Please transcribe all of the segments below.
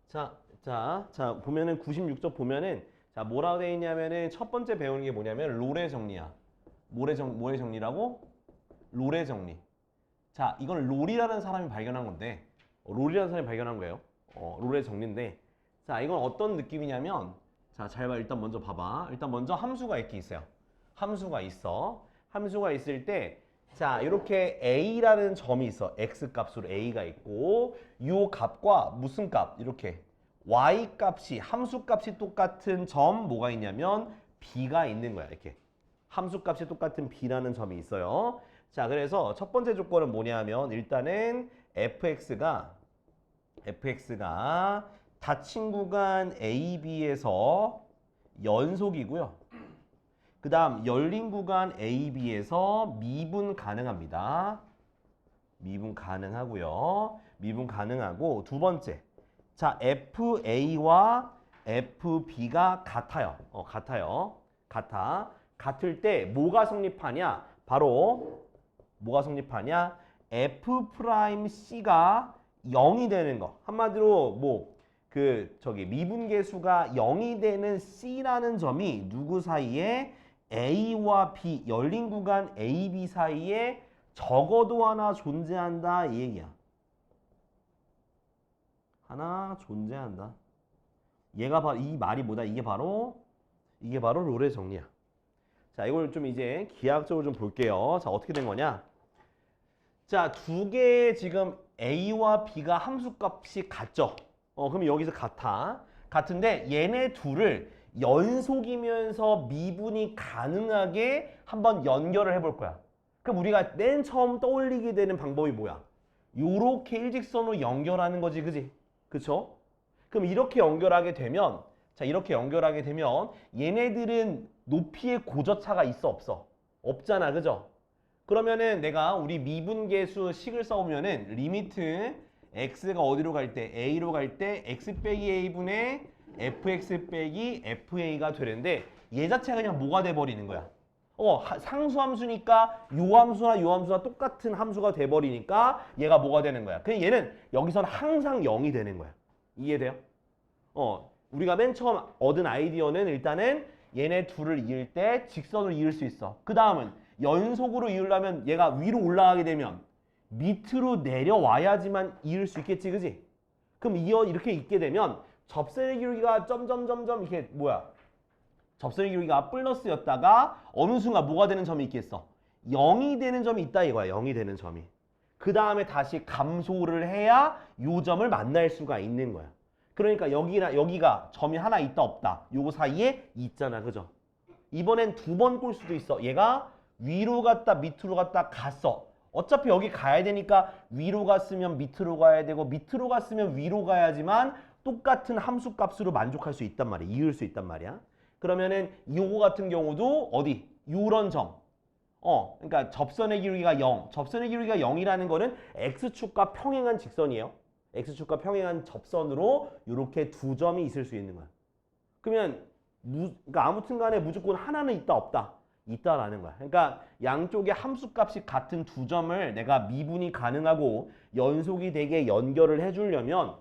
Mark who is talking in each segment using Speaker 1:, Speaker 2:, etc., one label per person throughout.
Speaker 1: 자, 보면은 96쪽 보면은 자, 뭐라고 돼 있냐면은 첫 번째 배우는 게 뭐냐면 롤의 정리야. 뭐의 정리라고? 롤의 정리. 자, 이건 롤이라는 사람이 발견한 건데, 롤이라는 사람이 발견한 거예요. 롤의 정리인데, 자, 이건 어떤 느낌이냐면, 자, 잘 봐. 일단 먼저 봐봐. 일단 먼저 함수가 이렇게 있어요. 함수가 있어. 함수가 있을 때, 자, 이렇게 a라는 점이 있어. x 값으로 a가 있고, 요 값과 무슨 값? 이렇게 y 값이, 함수 값이 똑같은 점 뭐가 있냐면 b가 있는 거야. 이렇게. 함수 값이 똑같은 b라는 점이 있어요. 자, 그래서 첫 번째 조건은 뭐냐면 일단은 fx가 닫힌 구간 AB에서 연속이고요. 그 다음 열린 구간 AB에서 미분 가능합니다. 미분 가능하고요. 미분 가능하고 두 번째. 자, FA와 FB가 같아요. 같아. 같을 때 뭐가 성립하냐? 바로 뭐가 성립하냐? F'C가 0이 되는 거. 한마디로 미분계수가 0이 되는 C라는 점이 누구 사이에? A와 B, 열린 구간 AB 사이에 적어도 하나 존재한다 이 얘기야. 하나 존재한다. 얘가 바로 이 말이 뭐다? 이게 바로 롤의 정리야. 자, 이걸 좀 이제 기하학적으로 좀 볼게요. 자, 어떻게 된 거냐? 자, 두 개의 지금 A와 B가 함수값이 같죠? 그럼 여기서 같아. 같은데 얘네 둘을 연속이면서 미분이 가능하게 한번 연결을 해볼 거야. 그럼 우리가 맨 처음 떠올리게 되는 방법이 뭐야? 요렇게 일직선으로 연결하는 거지, 그지? 그쵸? 그럼 이렇게 연결하게 되면, 자, 이렇게 연결하게 되면 얘네들은 높이의 고저차가 있어, 없어? 없잖아, 그죠? 그러면은 내가 우리 미분계수 식을 써보면은 리미트 x가 어디로 갈 때? a로 갈 때 x 빼기 a분의 fx 빼기 fa가 되는데 얘 자체가 그냥 뭐가 돼버리는 거야? 상수함수니까 요 함수나 똑같은 함수가 돼버리니까 얘가 뭐가 되는 거야? 그냥 얘는 여기서는 항상 0이 되는 거야. 이해돼요? 우리가 맨 처음 얻은 아이디어는 일단은 얘네 둘을 이을 때 직선으로 이을 수 있어. 그 다음은 연속으로 이으려면 얘가 위로 올라가게 되면 밑으로 내려와야지만 이을 수 있겠지, 그지? 그럼 이렇게 있게 되면 접선의 기울기가 점점점점 이렇게 접선의 기울기가 플러스였다가 어느 순간 뭐가 되는 점이 있겠어? 0이 되는 점이 있다 이거야. 0이 되는 점이. 그 다음에 다시 감소를 해야 요 점을 만날 수가 있는 거야. 그러니까 여기가 점이 하나 있다 없다. 요거 사이에 있잖아. 그죠? 이번엔 두 번 꼴 수도 있어. 얘가 위로 갔다 밑으로 갔다 갔어. 어차피 여기 가야 되니까 위로 갔으면 밑으로 가야 되고 밑으로 갔으면 위로 가야지만 똑같은 함수 값으로 만족할 수 있단 말이야. 이을 수 있단 말이야. 그러면은 요거 같은 경우도 어디? 요런 점. 그러니까 접선의 기울기가 0. 접선의 기울기가 0이라는 거는 x축과 평행한 직선이에요. x축과 평행한 접선으로 이렇게 두 점이 있을 수 있는 거야. 그러면 그러니까 아무튼 간에 무조건 하나는 있다 없다. 있다라는 거야. 그러니까 양쪽의 함수값이 같은 두 점을 내가 미분이 가능하고 연속이 되게 연결을 해주려면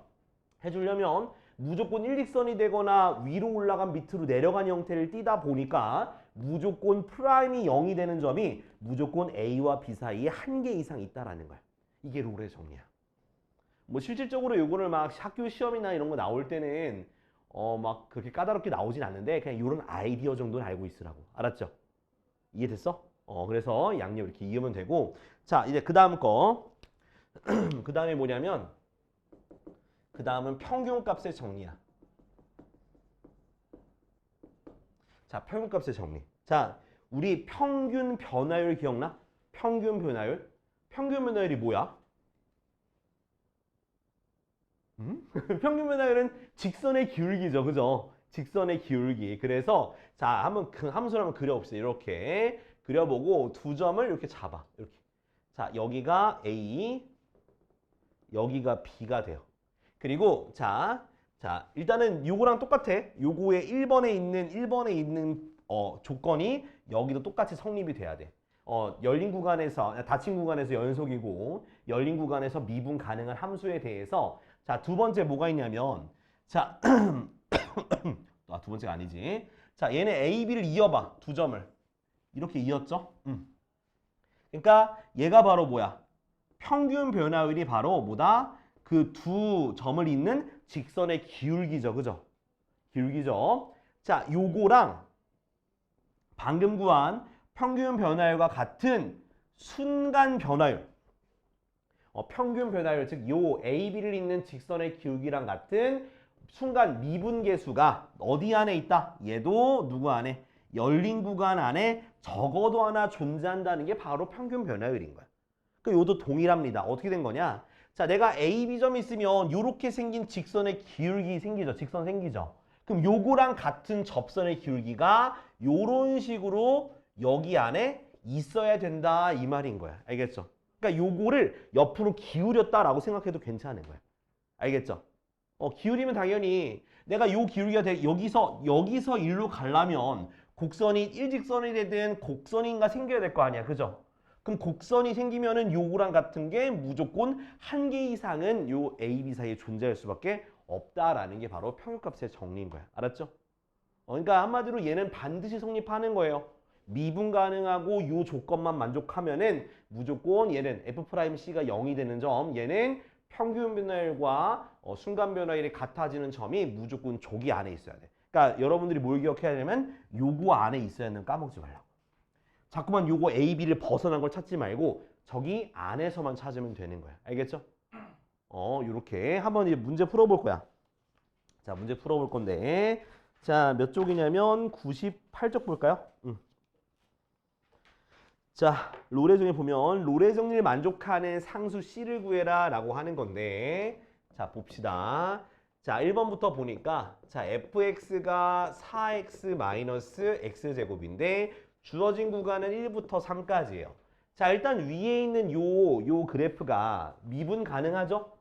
Speaker 1: 무조건 일직선이 되거나 위로 올라간 밑으로 내려간 형태를 띠다 보니까 무조건 프라임이 0이 되는 점이 무조건 A와 B 사이에 한 개 이상 있다라는 거야. 이게 롤의 정리야. 뭐 실질적으로 요거를 막 학교 시험이나 이런 거 나올 때는 막 그렇게 까다롭게 나오진 않는데 그냥 이런 아이디어 정도는 알고 있으라고. 알았죠? 이해됐어? 그래서 양력 이렇게 이으면 되고. 자, 이제 그 다음 거. 그 다음에 뭐냐면 그 다음은 평균값의 정리야. 자, 평균값의 정리. 자, 우리 평균 변화율 기억나? 평균 변화율? 평균 변화율이 뭐야? 평균 변화율은 직선의 기울기죠. 그죠? 직선의 기울기. 그래서 자, 한번 그 함수를 한번 그려봅시다. 이렇게 그려보고 두 점을 이렇게 잡아. 이렇게. 자, 여기가 A, 여기가 B가 돼요. 그리고 자, 일단은 요거랑 똑같아. 요거의 1번에 있는 조건이 여기도 똑같이 성립이 돼야 돼. 열린 구간에서 닫힌 구간에서 연속이고 열린 구간에서 미분 가능한 함수에 대해서 자, 두 번째 뭐가 있냐면 자, 아, 두 번째가 아니지. 자, 얘네 A, B를 이어봐. 두 점을. 이렇게 이었죠? 그러니까 얘가 바로 뭐야? 평균 변화율이 바로 뭐다? 그 두 점을 잇는 직선의 기울기죠. 그죠? 기울기죠. 자, 요거랑 방금 구한 평균 변화율과 같은 순간 변화율. 평균 변화율, 즉 요 AB를 잇는 직선의 기울기랑 같은 순간 미분계수가 어디 안에 있다? 얘도 누구 안에? 열린 구간 안에 적어도 하나 존재한다는 게 바로 평균 변화율인 거야. 그 요도 동일합니다. 어떻게 된 거냐? 자, 내가 A, B점이 있으면 요렇게 생긴 직선의 기울기 생기죠. 직선 생기죠. 그럼 요거랑 같은 접선의 기울기가 요런 식으로 여기 안에 있어야 된다 이 말인 거야. 알겠죠? 그러니까 요거를 옆으로 기울였다라고 생각해도 괜찮은 거야. 알겠죠? 기울이면 당연히 내가 요 기울기가 여기서 일로 가려면 곡선이 일직선이 되든 곡선인가 생겨야 될 거 아니야. 그죠? 그럼 곡선이 생기면은 요거랑 같은 게 무조건 한 개 이상은 요 A, B 사이에 존재할 수밖에 없다라는 게 바로 평균값의 정리인 거야. 알았죠? 그러니까 한마디로 얘는 반드시 성립하는 거예요. 미분 가능하고 요 조건만 만족하면은 무조건 얘는 F'C가 0이 되는 점, 얘는 평균 변화율과 순간 변화율이 같아지는 점이 무조건 저기 안에 있어야 돼. 그러니까 여러분들이 뭘 기억해야 되냐면 요거 안에 있어야 하는 까먹지 말라고. 자꾸만 요거 A, B를 벗어난 걸 찾지 말고 저기 안에서만 찾으면 되는 거야. 알겠죠? 요렇게 한번 이제 문제 풀어볼 거야. 자, 문제 풀어볼 건데 자, 몇 쪽이냐면 98쪽 볼까요? 자, 롤의 정리 보면 롤의 정리를 만족하는 상수 C를 구해라 라고 하는 건데 자, 봅시다. 자, 1번부터 보니까 자, fx가 4x-x제곱인데 주어진 구간은 1부터 3까지예요. 자, 일단 위에 있는 요 그래프가 미분 가능하죠?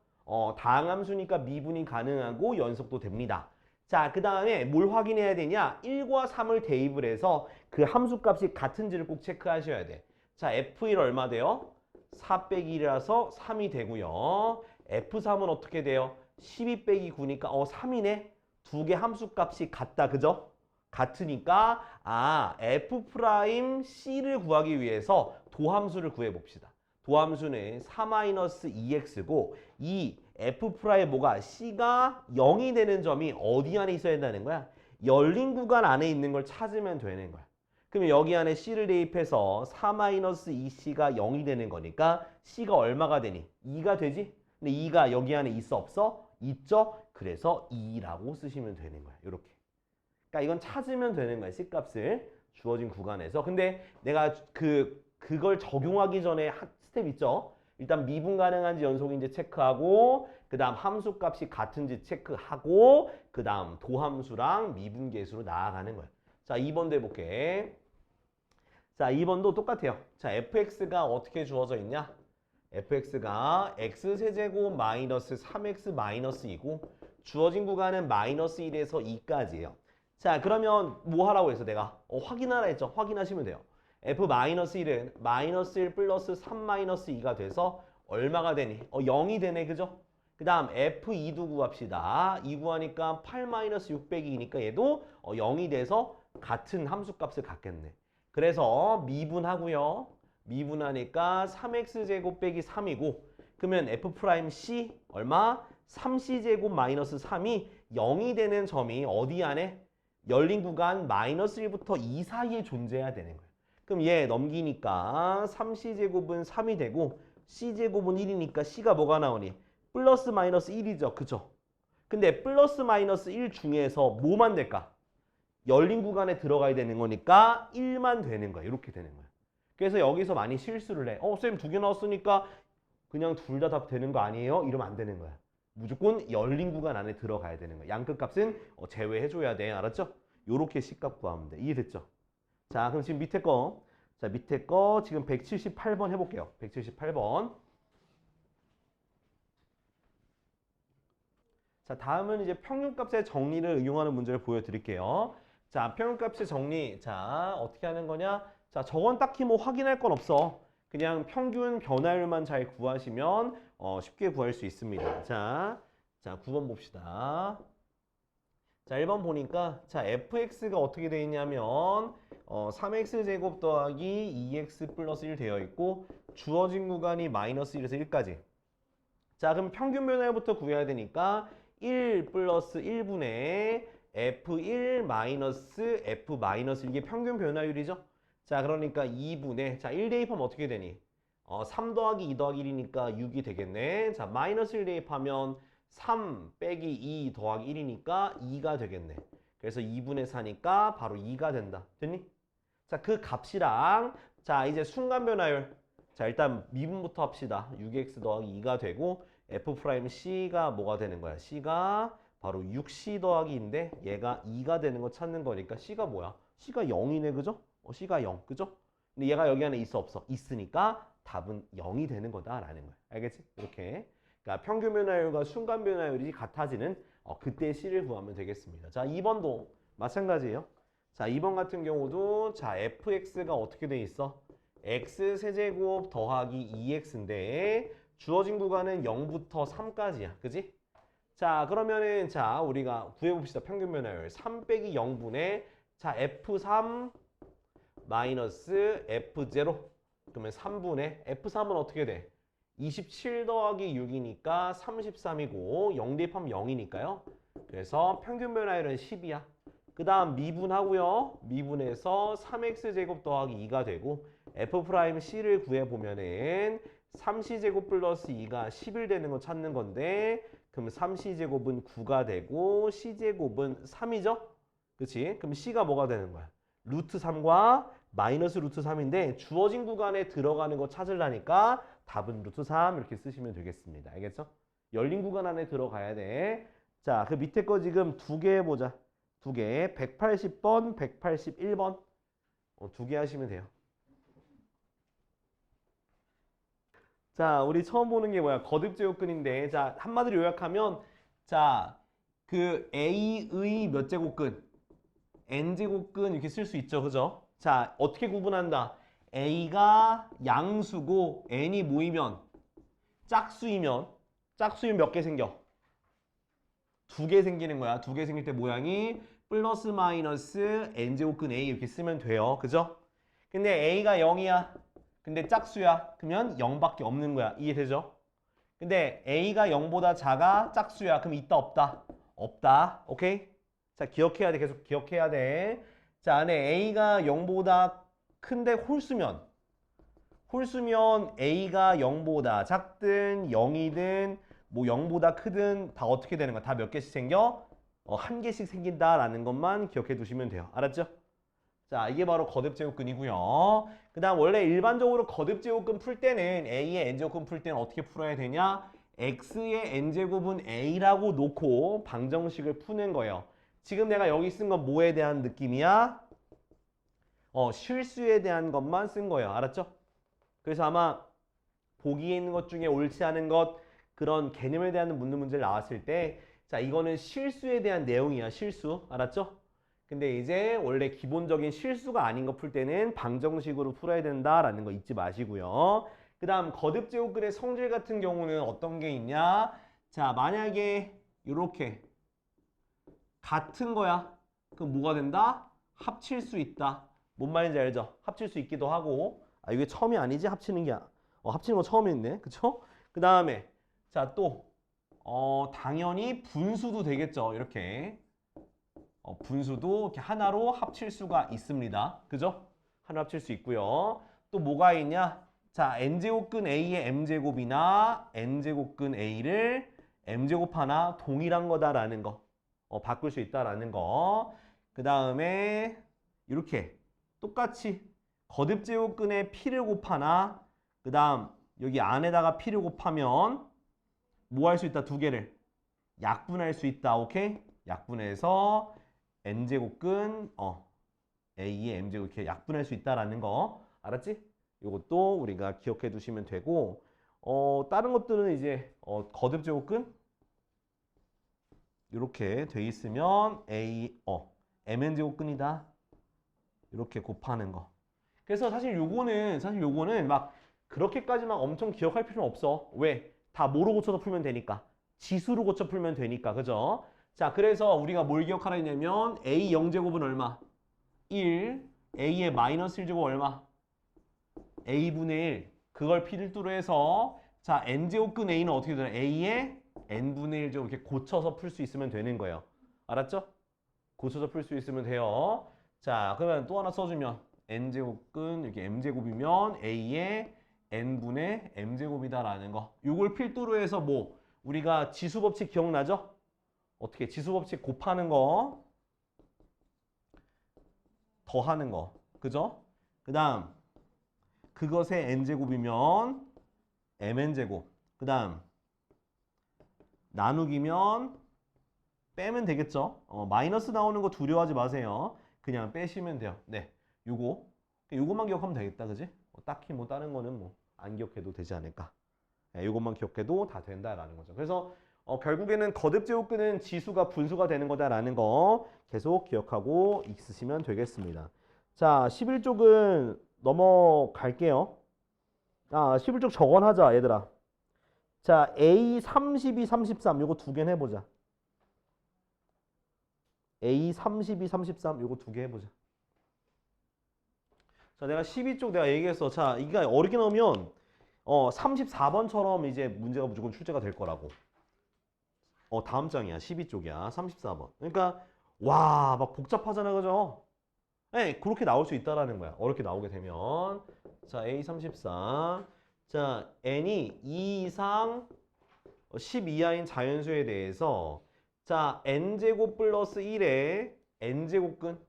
Speaker 1: 다항함수니까 미분이 가능하고 연속도 됩니다. 자, 그 다음에 뭘 확인해야 되냐? 1과 3을 대입을 해서 그 함수값이 같은지를 꼭 체크하셔야 돼. 자, F1 얼마 돼요? 4 빼기 1이라서 3이 되고요. F3은 어떻게 돼요? 12 빼기 9니까 3이네? 두 개 함수값이 같다. 그죠? 같으니까 F'C를 구하기 위해서 도함수를 구해봅시다. 도함수는 4-2x고 이 F'의 뭐가 C가 0이 되는 점이 어디 안에 있어야 된다는 거야? 열린 구간 안에 있는 걸 찾으면 되는 거야. 그러면 여기 안에 C를 대입해서 4-2C가 0이 되는 거니까 C가 얼마가 되니? 2가 되지? 근데 2가 여기 안에 있어 없어? 있죠? 그래서 2라고 쓰시면 되는 거야. 이렇게. 그러니까 이건 찾으면 되는 거야. C값을 주어진 구간에서. 근데 내가 그걸 적용하기 전에 한 스텝 있죠? 일단 미분 가능한지 연속인지 체크하고 그 다음 함수값이 같은지 체크하고 그 다음 도함수랑 미분계수로 나아가는 거야. 자, 2번도 해볼게. 자, 2번도 똑같아요. 자, fx가 어떻게 주어져 있냐? fx가 x세제곱 마이너스 3x 마이너스 2고 주어진 구간은 마이너스 1에서 2까지예요. 자, 그러면 뭐 하라고 해서 내가 확인하라 했죠? 확인하시면 돼요. f-1은 마이너스 1 플러스 3 마이너스 2가 돼서 얼마가 되니? 0이 되네. 그죠? 그 다음 f2도 구합시다. 2 구하니까 8 마이너스 6 빼기 2니까 얘도 0이 돼서 같은 함수값을 갖겠네. 그래서 미분하고요. 미분하니까 3x제곱 빼기 3이고 그러면 f'C 얼마? 3c제곱 마이너스 3이 0이 되는 점이 어디 안에? 열린 구간 마이너스 1부터 2 사이에 존재해야 되는 거예요. 그럼 얘 넘기니까 3c제곱은 3이 되고 c제곱은 1이니까 c가 뭐가 나오니? 플러스 마이너스 1이죠. 그죠? 근데 플러스 마이너스 1 중에서 뭐만 될까? 열린 구간에 들어가야 되는 거니까 1만 되는 거야. 이렇게 되는 거야. 그래서 여기서 많이 실수를 해. 쌤 2개 나왔으니까 그냥 둘 다 답 되는 거 아니에요? 이러면 안 되는 거야. 무조건 열린 구간 안에 들어가야 되는 거야. 양끝 값은 제외해줘야 돼. 알았죠? 요렇게 C값 구하면 돼. 이해됐죠? 자, 그럼 지금 밑에 거. 자, 밑에 거 지금 178번 해볼게요. 178번. 자, 다음은 이제 평균값의 정리를 응용하는 문제를 보여드릴게요. 자, 평균값의 정리. 자, 어떻게 하는 거냐? 자, 저건 딱히 뭐 확인할 건 없어. 그냥 평균 변화율만 잘 구하시면 쉽게 구할 수 있습니다. 자, 9번 봅시다. 자, 1번 보니까 자, fx가 어떻게 되어 있냐면 3x제곱 더하기 2x 플러스 1 되어 있고 주어진 구간이 마이너스 1에서 1까지. 자, 그럼 평균 변화율부터 구해야 되니까 1 플러스 1분의 f1 마이너스 f 마이너스 이게 평균 변화율이죠. 자, 그러니까 2분의 자, 1 대입하면 어떻게 되니? 3 더하기 2 더하기 1이니까 6이 되겠네. 자, 마이너스 1 대입하면 3 빼기 2 더하기 1이니까 2가 되겠네. 그래서 2분의 4니까 바로 2가 된다. 됐니? 자, 그 값이랑 자, 이제 순간 변화율. 자, 일단 미분부터 합시다. 6x 더하기 2가 되고 f'C가 뭐가 되는 거야? C가 바로 6C 더하기 2인데 얘가 2가 되는 거 찾는 거니까 C가 뭐야? C가 0이네, 그죠? C가 0, 그죠? 근데 얘가 여기 안에 있어, 없어? 있으니까 답은 0이 되는 거다라는 거야. 알겠지? 이렇게. 그러니까 평균 변화율과 순간 변화율이 같아지는 그때 C를 구하면 되겠습니다. 자, 2번도 마찬가지예요. 자, 2번 같은 경우도 자, fx가 어떻게 돼 있어? x 세제곱 더하기 2x인데 주어진 구간은 0부터 3까지야. 그지? 자, 그러면은 자, 우리가 구해봅시다. 평균 변화율 3 빼기 0분의 자, f3 마이너스 f0 그러면 3분의 f3은 어떻게 돼? 27 더하기 6이니까 33이고 0 대입하면 0이니까요. 그래서 평균 변화율은 10이야. 그 다음 미분하고요. 미분해서 3x제곱 더하기 2가 되고 f'C를 구해보면은 3c제곱 플러스 2가 11 되는 거 찾는 건데 그럼 3c제곱은 9가 되고 c제곱은 3이죠? 그치? 그럼 c가 뭐가 되는 거야? 루트 3과 마이너스 루트 3인데 주어진 구간에 들어가는 거 찾으려니까 답은 루트 3 이렇게 쓰시면 되겠습니다. 알겠죠? 열린 구간 안에 들어가야 돼. 자, 그 밑에 거 지금 두 개 해보자. 두 개. 180번, 181번. 두 개 하시면 돼요. 자, 우리 처음 보는 게 뭐야? 거듭제곱근인데, 자, 한마디로 요약하면, 자, 그 A의 몇 제곱근? N제곱근 이렇게 쓸 수 있죠, 그죠? 자, 어떻게 구분한다? A가 양수고 N이 모이면 짝수이면 몇 개 생겨? 두 개 생기는 거야. 두 개 생길 때 모양이 플러스 마이너스 N제곱근 A 이렇게 쓰면 돼요, 그죠? 근데 A가 0이야. 근데 짝수야. 그러면 0밖에 없는 거야. 이해되죠? 근데 A가 0보다 작아 짝수야. 그럼 있다 없다? 없다. 오케이? 자, 기억해야 돼. 계속 기억해야 돼. 자, 안에 A가 0보다 큰데 홀수면 A가 0보다 작든 0이든 뭐 0보다 크든 다 어떻게 되는 거야? 다 몇 개씩 생겨? 한 개씩 생긴다라는 것만 기억해 두시면 돼요. 알았죠? 자, 이게 바로 거듭제곱근이고요. 그 다음 원래 일반적으로 거듭제곱근 풀 때는 A의 N제곱근 풀 때는 어떻게 풀어야 되냐? X의 N제곱은 A라고 놓고 방정식을 푸는 거예요. 지금 내가 여기 쓴 건 뭐에 대한 느낌이야? 실수에 대한 것만 쓴 거예요. 알았죠? 그래서 아마 보기에 있는 것 중에 옳지 않은 것 그런 개념에 대한 묻는 문제를 나왔을 때 자, 이거는 실수에 대한 내용이야. 실수. 알았죠? 근데 이제 원래 기본적인 실수가 아닌 거 풀 때는 방정식으로 풀어야 된다라는 거 잊지 마시고요. 그 다음 거듭제곱근의 성질 같은 경우는 어떤 게 있냐? 자, 만약에 이렇게 같은 거야. 그럼 뭐가 된다? 합칠 수 있다. 뭔 말인지 알죠? 합칠 수 있기도 하고 이게 처음이 아니지? 합치는 게 합치는 거 처음이었네. 그쵸? 그 다음에 자, 또 당연히 분수도 되겠죠. 이렇게 분수도 이렇게 하나로 합칠 수가 있습니다. 그죠? 하나 합칠 수 있고요. 또 뭐가 있냐? 자, n제곱근 a의 m제곱이나 n제곱근 a를 m제곱 하나 동일한 거다라는 거. 바꿀 수 있다라는 거. 그 다음에 이렇게 똑같이 거듭제곱근에 p를 곱하나 그 다음 여기 안에다가 p를 곱하면 뭐 할 수 있다? 두 개를 약분할 수 있다. 오케이? 약분해서 n제곱근 a의 m제곱 이렇게 약분할 수 있다라는 거 알았지? 이것도 우리가 기억해 두시면 되고 다른 것들은 이제 거듭제곱근 이렇게 돼 있으면 mn제곱근이다 이렇게 곱하는 거. 그래서 사실 요거는 막 그렇게까지 막 엄청 기억할 필요는 없어. 왜? 다 뭐로 고쳐서 풀면 되니까. 지수로 고쳐 풀면 되니까. 그죠? 자, 그래서 우리가 뭘 기억하라 했냐면 A 0제곱은 얼마? 1. A의 마이너스 1제곱 얼마? A분의 1. 그걸 필두로 해서 자, N제곱근 A는 어떻게 되나? A의 N분의 1제곱 이렇게 고쳐서 풀 수 있으면 되는 거예요. 알았죠? 고쳐서 풀 수 있으면 돼요. 자, 그러면 또 하나 써주면 N제곱근 이렇게 M제곱이면 A의 N분의 M제곱이다라는 거. 이걸 필두로 해서 뭐 우리가 지수법칙 기억나죠? 어떻게 지수법칙 곱하는 거 더하는 거. 그죠? 그 다음 그것의 N제곱이면 MN제곱. 그 다음 나누기면 빼면 되겠죠? 마이너스 나오는 거 두려워하지 마세요. 그냥 빼시면 돼요. 네, 요거만 기억하면 되겠다, 그지? 딱히 뭐 다른 거는 뭐 안 기억해도 되지 않을까? 네, 요것만 기억해도 다 된다라는 거죠. 그래서 결국에는 거듭제곱근은 지수가 분수가 되는 거다라는 거 계속 기억하고 있으시면 되겠습니다. 자, 11쪽은 넘어갈게요. 11쪽 저건하자, 얘들아. 자, A 32, 33 요거 두 개는 해보자. A 32, 33 요거 두 개 해보자. 자, 내가 12쪽 내가 얘기했어. 자, 이게 어렵게 나오면 34번처럼 이제 문제가 무조건 출제가 될 거라고. 다음 장이야. 12쪽이야. 34번. 그러니까 와, 막 복잡하잖아. 그죠? 네, 그렇게 나올 수 있다라는 거야. 어렵게 나오게 되면. 자, A 34. 자, n이 2 이상 10 이하인 자연수에 대해서 자, n제곱 플러스 1에 n제곱근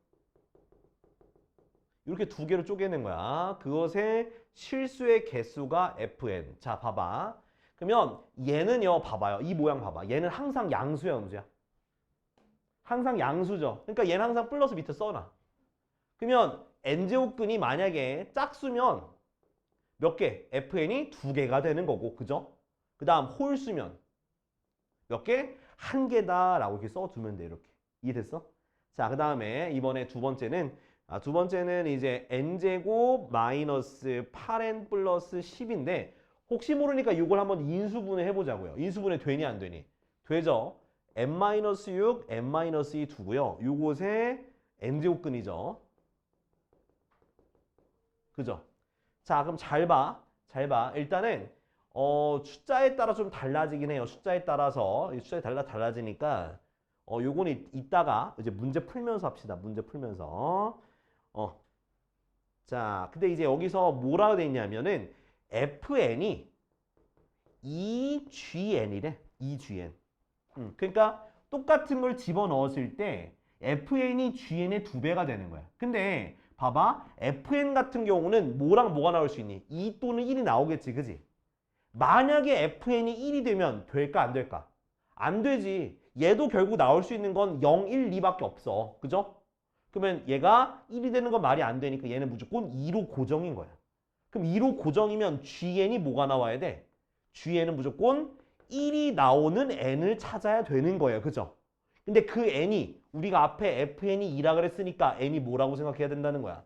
Speaker 1: 이렇게 두 개로 쪼개는 거야. 그것의 실수의 개수가 fn. 자, 봐봐. 그러면 얘는요, 봐봐요. 이 모양 봐봐. 얘는 항상 양수야, 음수야? 항상 양수죠. 그러니까 얘는 항상 플러스 밑에 써놔. 그러면 n제곱근이 만약에 짝수면 몇 개? fn이 두 개가 되는 거고, 그죠? 그 다음 홀수면 몇 개? 한 개다라고 이렇게 써두면 돼, 이렇게. 이해됐어? 자, 그 다음에 이번에 두 번째는 이제 n제곱 마이너스 8n 플러스 10인데 혹시 모르니까 이걸 한번 인수분해 해보자고요. 인수분해 되니 안 되니? 되죠? n-6, n-2 두고요. 요것에 n제곱근이죠. 그죠? 자, 그럼 잘 봐. 잘 봐. 일단은 숫자에 따라 좀 달라지긴 해요. 숫자에 따라서 숫자에 달라지니까 요거는 이따가 이제 문제 풀면서 합시다. 문제 풀면서. 자, 근데 이제 여기서 뭐라고 돼 있냐면은 fn이 2gn이래. 2gn. 그러니까 똑같은 걸 집어넣었을 때 fn이 gn의 2배가 되는 거야. 근데 봐봐. fn 같은 경우는 뭐랑 뭐가 나올 수 있니? 2 또는 1이 나오겠지. 그지? 만약에 fn이 1이 되면 될까 안 될까? 안 되지. 얘도 결국 나올 수 있는 건 0, 1, 2밖에 없어. 그죠? 그러면 얘가 1이 되는 건 말이 안 되니까 얘는 무조건 2로 고정인 거야. 그럼 2로 고정이면 gn이 뭐가 나와야 돼? gn은 무조건 1이 나오는 n을 찾아야 되는 거예요. 그죠? 근데 그 n이 우리가 앞에 fn이 2라 그랬으니까 n이 뭐라고 생각해야 된다는 거야?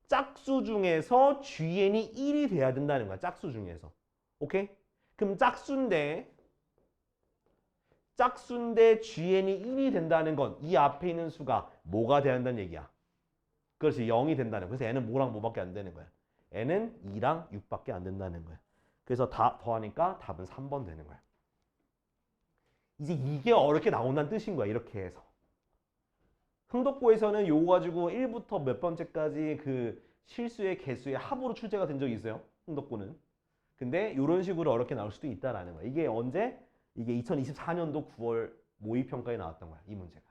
Speaker 1: 짝수 중에서 gn이 1이 돼야 된다는 거야. 짝수 중에서. 오케이? 그럼 짝수인데 gn이 1이 된다는 건 이 앞에 있는 수가 뭐가 돼야 한다는 얘기야? 그렇지, 0이 된다는 거야. 그래서 n은 뭐랑 뭐밖에 안 되는 거야? n은 2랑 6밖에 안 된다는 거야. 그래서 다 더하니까 답은 3번 되는 거야. 이제 이게 어렵게 나온다는 뜻인 거야. 이렇게 해서. 흥덕고에서는 요거 가지고 1부터 몇 번째까지 그 실수의 개수의 합으로 출제가 된 적이 있어요. 흥덕고는. 근데 이런 식으로 어렵게 나올 수도 있다라는 거야. 이게 언제? 이게 2024년도 9월 모의평가에 나왔던 거야. 이 문제가.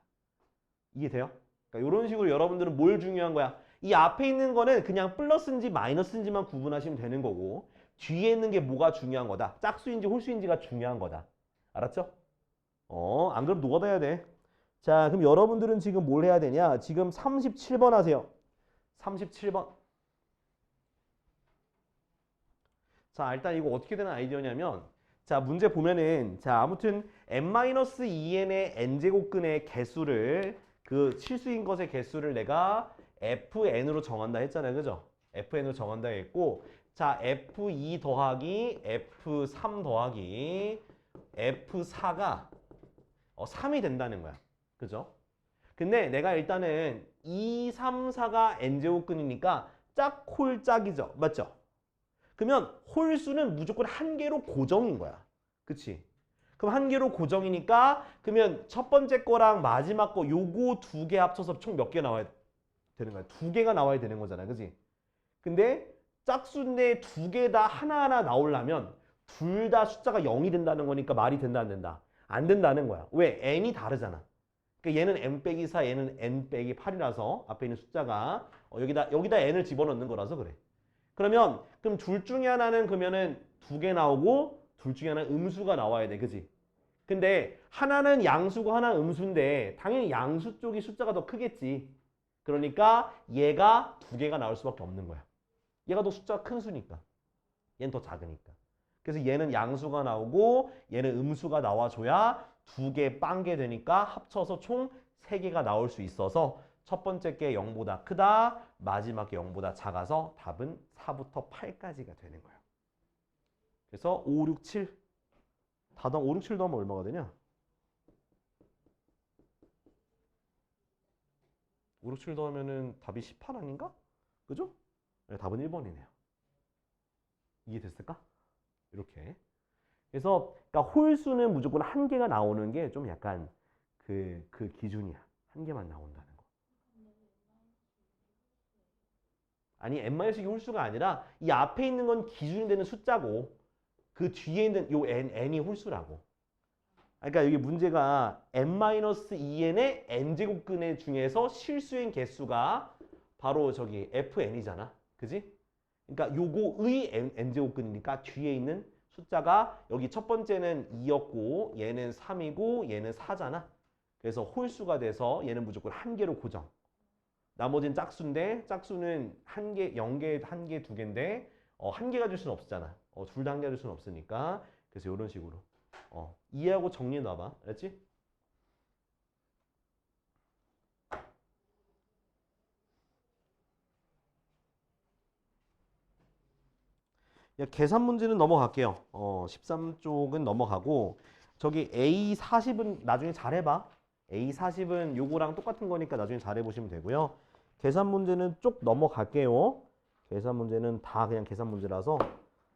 Speaker 1: 이해돼요? 그러니까 이런 식으로 여러분들은 뭘 중요한 거야? 이 앞에 있는 거는 그냥 플러스인지 마이너스인지만 구분하시면 되는 거고 뒤에 있는 게 뭐가 중요한 거다. 짝수인지 홀수인지가 중요한 거다. 알았죠? 안 그럼 노가다 돼. 자, 그럼 여러분들은 지금 뭘 해야 되냐? 지금 37번 하세요. 37번. 자, 일단 이거 어떻게 되는 아이디어냐면 자, 문제 보면은 자, 아무튼 n-2n의 n제곱근의 개수를 그 실수인 것의 개수를 내가 fn으로 정한다 했잖아요. 그죠? fn으로 정한다 했고 자, f2 더하기 f3 더하기 f4가 3이 된다는 거야. 그죠? 근데 내가 일단은 2, 3, 4가 n제곱근이니까 짝홀짝이죠. 맞죠? 그러면 홀수는 무조건 한 개로 고정인 거야. 그치? 그럼 한 개로 고정이니까 그러면 첫 번째 거랑 마지막 거 요거 두 개 합쳐서 총 몇 개 나와야 되는 거야? 두 개가 나와야 되는 거잖아. 그치? 근데 짝수인데 두 개 다 하나하나 나오려면 둘 다 숫자가 0이 된다는 거니까 말이 된다 안 된다? 안 된다는 거야. 왜? n이 다르잖아. 그러니까 얘는 n 빼기 4, 얘는 n 빼기 8이라서 앞에 있는 숫자가 여기다 n을 집어넣는 거라서 그래. 그러면 그럼 둘 중에 하나는 그러면은 두 개 나오고 둘 중에 하나는 음수가 나와야 돼. 그지? 근데 하나는 양수고 하나는 음수인데 당연히 양수 쪽이 숫자가 더 크겠지. 그러니까 얘가 두 개가 나올 수밖에 없는 거야. 얘가 더 숫자가 큰 수니까. 얘는 더 작으니까. 그래서 얘는 양수가 나오고 얘는 음수가 나와줘야 두 개 빵게 되니까 합쳐서 총 세 개가 나올 수 있어서 첫 번째 게 0보다 크다, 마지막 게 0보다 작아서 답은 4부터 8까지가 되는 거예요. 그래서 5, 6, 7 다당 5, 6, 7 더하면 얼마가 되냐? 5, 6, 7 더하면은 답이 18 아닌가? 그죠? 네, 답은 1번이네요. 이해됐을까? 이렇게. 그래서 그러니까 홀수는 무조건 한 개가 나오는 게 좀 약간 그 기준이야. 한 개만 나온다는 거. 아니 n-이 홀수가 아니라 이 앞에 있는 건 기준이 되는 숫자고 그 뒤에 있는 요 n이 홀수라고. 그러니까 여기 문제가 n-2n의 n제곱근의 중에서 실수인 개수가 바로 저기 fn이잖아. 그지? 그러니까 요거의 n제곱근이니까 뒤에 있는 숫자가 여기 첫 번째는 2였고 얘는 3이고 얘는 4잖아. 그래서 홀수가 돼서 얘는 무조건 한 개로 고정. 나머지는 짝수인데 짝수는 한 개, 0개, 한 개, 두 개인데 한 개 가질 수는 없잖아. 둘 다 한 개 가질 수는 없으니까. 그래서 이런 식으로 이해하고 정리해 놔봐. 알았지? 계산 문제는 넘어갈게요. 13쪽은 넘어가고 저기 A40은 나중에 잘해봐. A40은 요거랑 똑같은 거니까 나중에 잘해보시면 되고요. 계산 문제는 쭉 넘어갈게요. 계산 문제는 다 그냥 계산 문제라서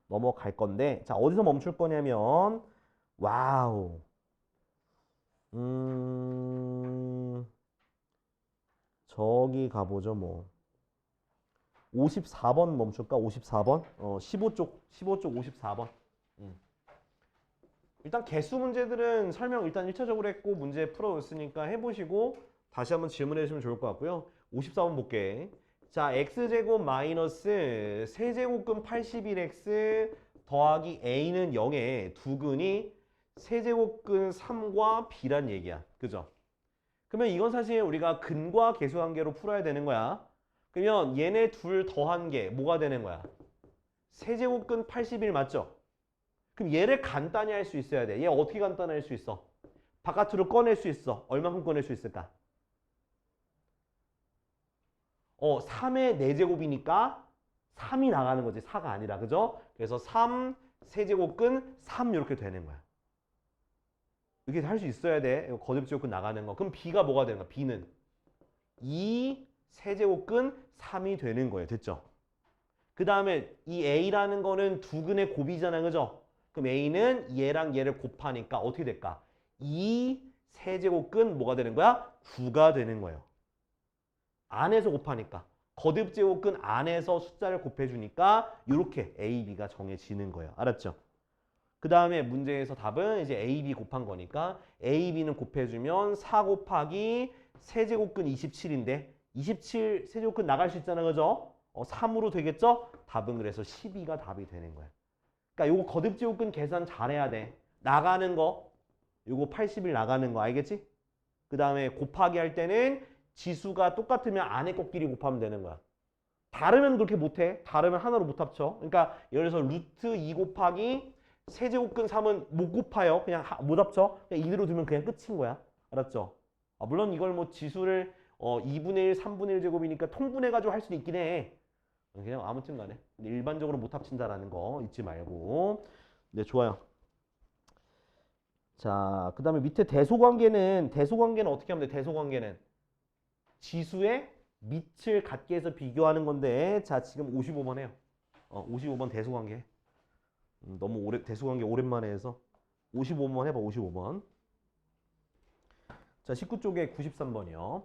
Speaker 1: 넘어갈 건데 자 어디서 멈출 거냐면 와우 저기 가보죠 뭐 54번 멈출까? 54번? 15쪽 54번. 일단 개수 문제들은 설명 일단 1차적으로 했고 문제 풀어줬으니까 해보시고 다시 한번 질문해 주시면 좋을 것 같고요. 54번 볼게. 자, x제곱 마이너스 세제곱근 81x 더하기 a는 0의 두 근이 세제곱근 3과 b란 얘기야. 그죠? 그러면 이건 사실 우리가 근과 계수 관계로 풀어야 되는 거야. 그러면 얘네 둘 더한 게 뭐가 되는 거야? 세제곱근 81 맞죠? 그럼 얘를 간단히 할 수 있어야 돼. 얘 어떻게 간단히 할 수 있어? 바깥으로 꺼낼 수 있어. 얼마큼 꺼낼 수 있을까? 3의 4제곱이니까 3이 나가는 거지. 4가 아니라. 그죠? 그래서 3 세제곱근 3 이렇게 되는 거야. 이렇게 할 수 있어야 돼. 거듭제곱근 나가는 거. 그럼 B가 뭐가 되는 거야? B는 2 세제곱근 3이 되는 거예요. 됐죠? 그 다음에 이 A라는 거는 두 근의 곱이잖아. 그죠? 그럼 A는 얘랑 얘를 곱하니까 어떻게 될까? 2 세제곱근 뭐가 되는 거야? 9가 되는 거예요. 안에서 곱하니까. 거듭제곱근 안에서 숫자를 곱해주니까 이렇게 A, B가 정해지는 거예요. 알았죠? 그 다음에 문제에서 답은 이제 A, B 곱한 거니까 A, B는 곱해주면 4 곱하기 세제곱근 27인데 27 세제곱근 나갈 수 있잖아. 그죠? 3으로 되겠죠? 답은 그래서 12가 답이 되는 거야. 그러니까 요거 거듭제곱근 계산 잘해야 돼. 나가는 거 요거 80일 나가는 거 알겠지? 그 다음에 곱하기 할 때는 지수가 똑같으면 안에 것끼리 곱하면 되는 거야. 다르면 그렇게 못해. 다르면 하나로 못 합쳐. 그러니까 예를 들어서 루트 2 곱하기 세제곱근 3은 못 곱해요. 그냥 못 합쳐. 그냥 이대로 두면 그냥 끝인 거야. 알았죠? 물론 이걸 뭐 지수를 2분의 1, 3분의 1 제곱이니까 통분해가지고 할 수도 있긴 해. 그냥 아무튼 간에 일반적으로 못 합친다라는 거 잊지 말고. 네, 좋아요. 자, 그 다음에 밑에 대소관계는 어떻게 하면 돼? 대소관계는 지수의 밑을 갖게 해서 비교하는 건데, 자, 지금 55번 해요. 55번 대소관계. 너무 대소관계 오랜만에 해서 55번 해봐, 55번. 자, 19쪽에 93번이요.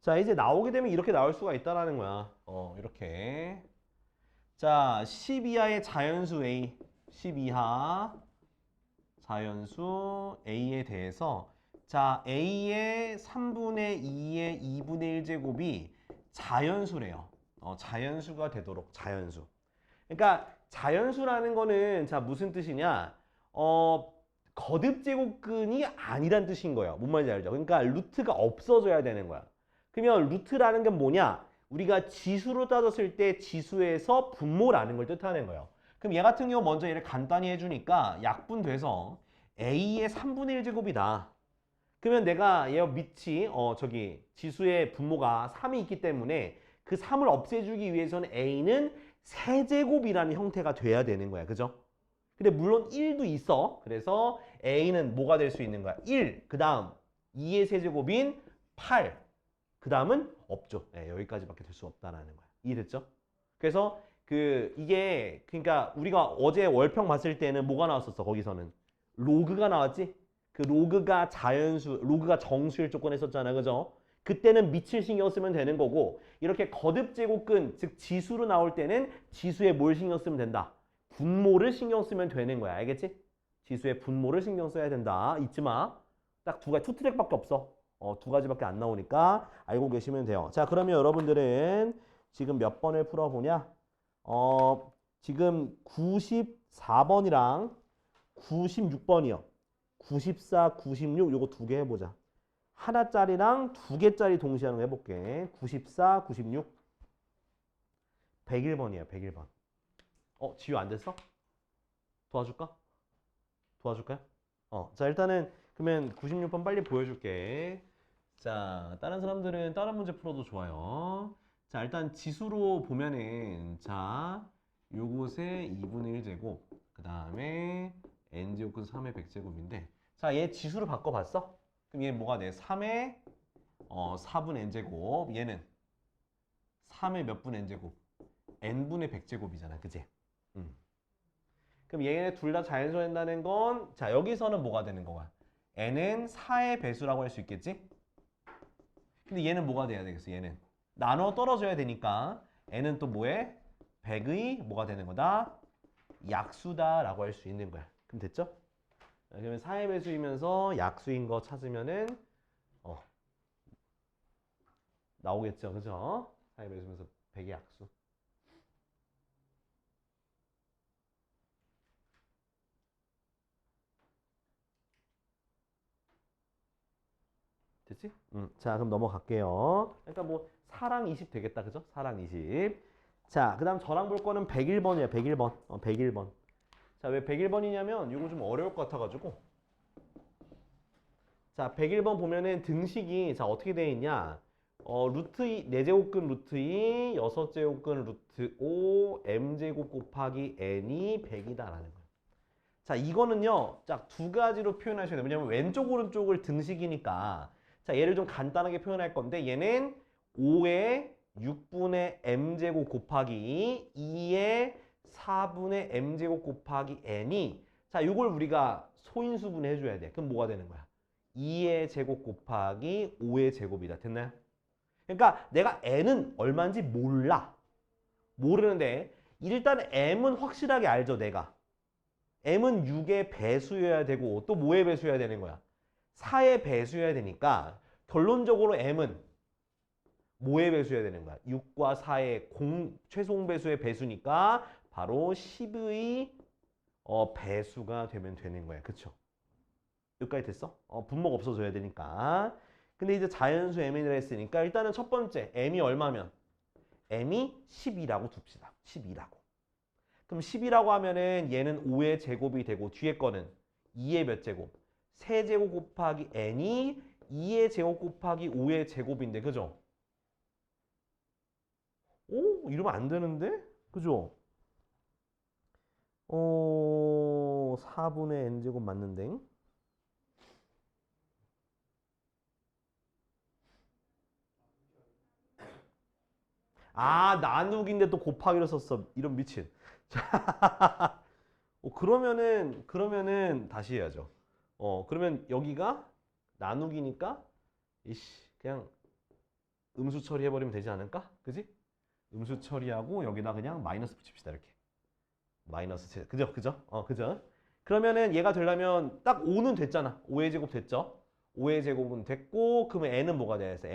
Speaker 1: 자, 이제 나오게 되면 이렇게 나올 수가 있다라는 거야. 이렇게. 자, 10 이하의 자연수 A, 10 이하 자연수 A에 대해서 자, A의 3분의 2의 2분의 1제곱이 자연수래요. 자연수가 되도록 자연수. 그러니까 자연수라는 거는 자, 무슨 뜻이냐? 거듭제곱근이 아니란 뜻인 거예요. 뭔 말인지 알죠? 그러니까 루트가 없어져야 되는 거야. 그러면 루트라는 게 뭐냐? 우리가 지수로 따졌을 때 지수에서 분모라는 걸 뜻하는 거예요. 그럼 얘 같은 경우 먼저 얘를 간단히 해주니까 약분돼서 A의 3분의 1제곱이다. 그러면 내가 얘 밑이 지수의 분모가 3이 있기 때문에 그 3을 없애주기 위해서는 A는 세제곱이라는 형태가 돼야 되는 거야. 그죠? 근데 물론 1도 있어. 그래서 A는 뭐가 될 수 있는 거야? 1, 그 다음 2의 세제곱인 8, 그 다음은 없죠. 네, 여기까지밖에 될 수 없다라는 거야. 이해됐죠? 그래서 이게 그러니까 우리가 어제 월평 봤을 때는 뭐가 나왔었어? 거기서는 로그가 나왔지? 그 로그가 로그가 정수일 조건 했었잖아. 그죠? 그때는 밑을 신경 쓰면 되는 거고 이렇게 거듭제곱근, 즉 지수로 나올 때는 지수에 뭘 신경 쓰면 된다? 분모를 신경 쓰면 되는 거야. 알겠지? 지수의 분모를 신경 써야 된다. 잊지 마. 딱 두 가지, 투트랙밖에 없어. 두 가지밖에 안 나오니까 알고 계시면 돼요. 자, 그러면 여러분들은 지금 몇 번을 풀어보냐? 지금 94번이랑 96번이요. 94, 96 요거 두 개 해보자. 하나짜리랑 두 개짜리 동시에 하는 거 해볼게. 94, 96. 101번이에요. 101번. 지우 안 됐어? 도와줄까? 도와줄까요? 자, 일단은 그러면 96번 빨리 보여줄게. 자, 다른 사람들은 다른 문제 풀어도 좋아요. 자, 일단 지수로 보면은 자, 요곳에 2분의 1제곱, 그 다음에 n제곱근 3의 100제곱인데 자, 얘 지수로 바꿔봤어? 그럼 얘 뭐가 돼? 3의 4분의 n제곱, 얘는 3의 몇 분의 n제곱? n분의 100제곱이잖아. 그지? 그럼 얘네 둘 다 자연수 된다는 건 자, 여기서는 뭐가 되는 거야? n은 4의 배수라고 할 수 있겠지? 근데 얘는 뭐가 돼야 되겠어? 얘는 나눠 떨어져야 되니까 n은 또 뭐해? 100의 뭐가 되는 거다? 약수다라고 할 수 있는 거야. 그럼 됐죠? 그러면 4의 배수이면서 약수인 거 찾으면은 나오겠죠. 그죠? 4의 배수면서 100의 약수. 됐지? 자, 그럼 넘어갈게요. 그러니까 뭐 4랑 20 되겠다. 그죠? 4랑 20. 자, 그 다음 저랑 볼 거는 101번이에요. 101번. 101번. 자, 왜 101번이냐면 이거 좀 어려울 것 같아가지고. 자, 101번 보면은 등식이 자, 어떻게 되어 있냐? 루트 2, 4제곱근 루트 2, 6제곱근 루트 5, m제곱 곱하기 n이 100이다라는 거예요. 자, 이거는요. 자, 두 가지로 표현하셔야 돼요. 왜냐면 왼쪽 오른쪽을 등식이니까. 자, 얘를 좀 간단하게 표현할 건데 얘는 5의 6분의 m제곱 곱하기 2의 4분의 m제곱 곱하기 n이 자, 이걸 우리가 소인수분 해줘야 돼. 그럼 뭐가 되는 거야? 2의 제곱 곱하기 5의 제곱이다. 됐나요? 그러니까 내가 n은 얼마인지 몰라. 모르는데 일단 m은 확실하게 알죠, 내가. m은 6의 배수여야 되고 또 뭐의 배수여야 되는 거야? 4의 배수여야 되니까 결론적으로 m은 뭐의 배수여야 되는 거야? 6과 4의 최소 배수의 배수니까 바로 10의 배수가 되면 되는 거야. 그쵸? 여기까지 됐어? 분모가 없어져야 되니까. 근데 이제 자연수 m이라 했으니까 일단은 첫 번째 m이 얼마면? m이 10이라고 둡시다. 10이라고. 그럼 10이라고 하면은 얘는 5의 제곱이 되고 뒤에 거는 2의 몇 제곱? 세제곱 곱하기 n이 2의 제곱 곱하기 5의 제곱인데 그죠? 오, 이러면 안 되는데? 그죠? 4분의 n제곱 맞는데? 아, 나누기인데 또 곱하기로 썼어. 이런 미친. 자, 그러면은 다시 해야죠. 그러면 여기가 나누기니까 이씨 그냥 음수 처리해버리면 되지 않을까? 그지? 음수 처리하고 여기다 그냥 마이너스 붙입시다. 이렇게. 마이너스 그죠? 그죠? 그죠? 그러면은 얘가 되려면 딱 5는 됐잖아. 5의 제곱 됐죠? 5의 제곱은 됐고 그러면 n은 뭐가 돼야겠어?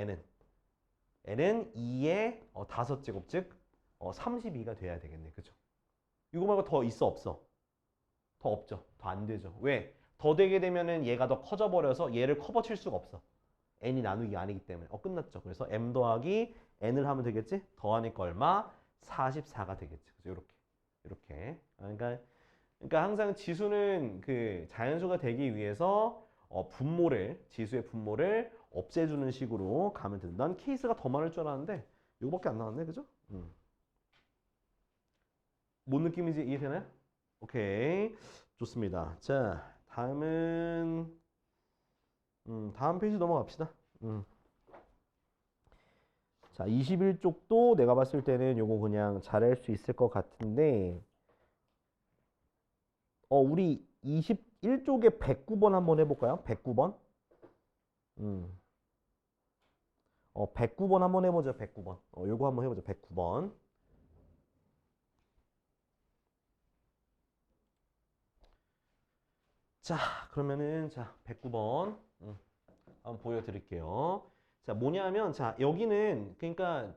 Speaker 1: n은 2의 5제곱 즉 32가 돼야 되겠네. 그죠? 이거 말고 더 있어 없어? 더 없죠. 더 안 되죠. 왜? 더 되게 되면은 얘가 더 커져 버려서 얘를 커버 칠 수가 없어. n이 나누기가 아니기 때문에. 끝났죠. 그래서 m 더하기 n을 하면 되겠지? 더하니까 얼마? 44가 되겠지. 그죠? 이렇게. 그러니까 항상 지수는 그 자연수가 되기 위해서 지수의 분모를 없애주는 식으로 가면 된다. 난 케이스가 더 많을 줄 알았는데 이거밖에 안 나왔네. 그죠? 뭔 느낌인지 이해되나요? 오케이. 좋습니다. 자, 다음은 다음 페이지 넘어갑시다. 자, 21쪽도 내가 봤을 때는 요거 그냥 잘할 수 있을 것 같은데 우리 21쪽에 109번 한번 해볼까요? 109번? 109번 한번 해보자. 109번. 요거 한번 해보자. 109번. 자, 그러면은 109번 한번 보여드릴게요. 자, 뭐냐면 자, 여기는 그러니까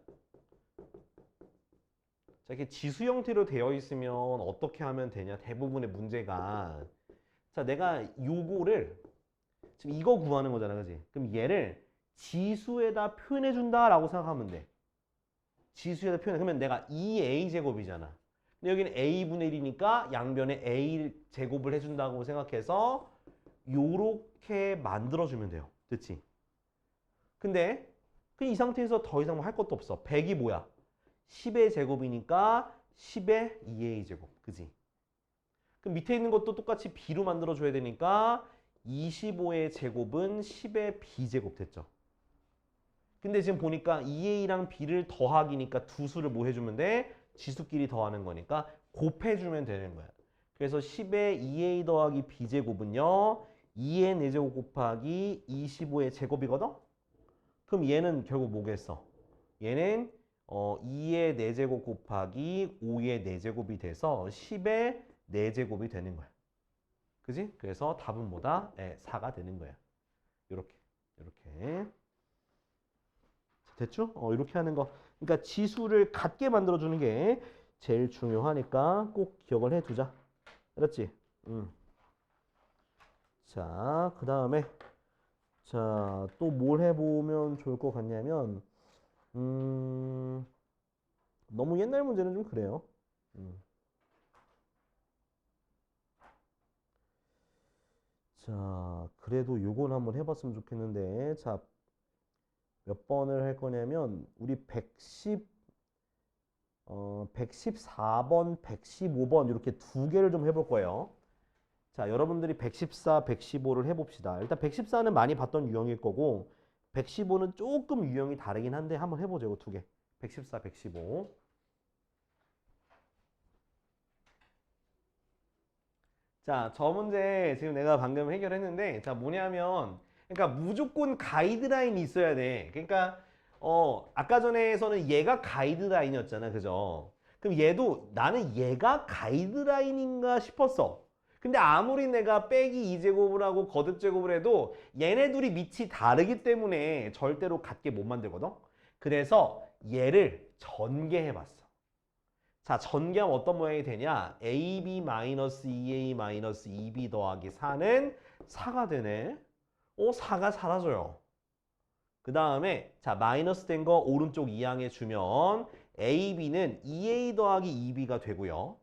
Speaker 1: 자, 이렇게 지수 형태로 되어 있으면 어떻게 하면 되냐? 대부분의 문제가 자, 내가 요거를 지금 이거 구하는 거잖아. 그지? 그럼 얘를 지수에다 표현해 준다라고 생각하면 돼. 지수에다 표현해. 그러면 내가 2a 제곱이잖아. 근데 여기는 a분의 1이니까 양변에 a 제곱을 해준다고 생각해서 요렇게 만들어주면 돼요. 됐지? 근데 이 상태에서 더 이상 뭐 할 것도 없어. 100이 뭐야? 10의 제곱이니까 10의 2a 제곱. 그지? 그럼 밑에 있는 것도 똑같이 b로 만들어줘야 되니까 25의 제곱은 10의 b제곱 됐죠. 근데 지금 보니까 2a랑 b를 더하기니까 두 수를 뭐 해주면 돼? 지수끼리 더하는 거니까 곱해주면 되는 거야. 그래서 10의 2a 더하기 b제곱은요. 2의 4제곱 곱하기 25의 제곱이거든? 그럼 얘는 결국 뭐겠어? 얘는 2의 4제곱 곱하기 5의 4제곱이 돼서 10의 4제곱이 되는 거야. 그지? 그래서 답은 뭐다? 4가 되는 거야. 이렇게. 됐죠? 이렇게 하는 거. 그러니까 지수를 같게 만들어주는 게 제일 중요하니까 꼭 기억을 해두자. 알았지? 자, 그 다음에 자, 또 뭘 해보면 좋을 것 같냐면 너무 옛날 문제는 좀 그래요. 자, 그래도 요건 한번 해봤으면 좋겠는데 자, 몇 번을 할 거냐면 우리 114번, 115번 이렇게 두 개를 좀 해볼 거예요. 자, 여러분들이 114, 115를 해봅시다. 일단 114는 많이 봤던 유형일 거고 115는 조금 유형이 다르긴 한데 한번 해보죠. 이거 두 개. 114, 115. 자, 저 문제 지금 내가 방금 해결했는데 자, 뭐냐면 그러니까 무조건 가이드라인이 있어야 돼. 그러니까 아까 전에서는 얘가 가이드라인이었잖아. 그죠? 그럼 얘도 나는 얘가 가이드라인인가 싶었어. 근데 아무리 내가 빼기 2제곱을 하고 거듭 제곱을 해도 얘네 둘이 밑이 다르기 때문에 절대로 같게 못 만들거든. 그래서 얘를 전개해 봤어. 자, 전개하면 어떤 모양이 되냐? ab-2a-2b 더하기 4는 4가 되네. 4가 사라져요. 그 다음에 자, 마이너스 된 거 오른쪽 이항에 주면 ab는 2a 더하기 2b가 되고요.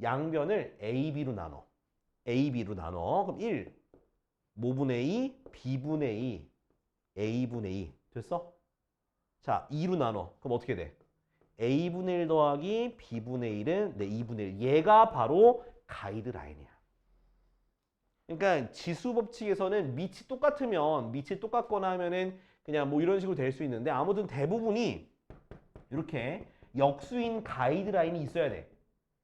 Speaker 1: 양변을 ab로 나눠. 그럼 1, 뭐분의 2, b분의 2, a분의 2. 됐어? 자, 2로 나눠. 그럼 어떻게 돼? a분의 1 더하기 b분의 1은 2분의 1. 얘가 바로 가이드라인이야. 그러니까 지수 법칙에서는 밑이 똑같거나 하면은 그냥 뭐 이런 식으로 될 수 있는데 아무튼 대부분이 이렇게 역수인 가이드라인이 있어야 돼.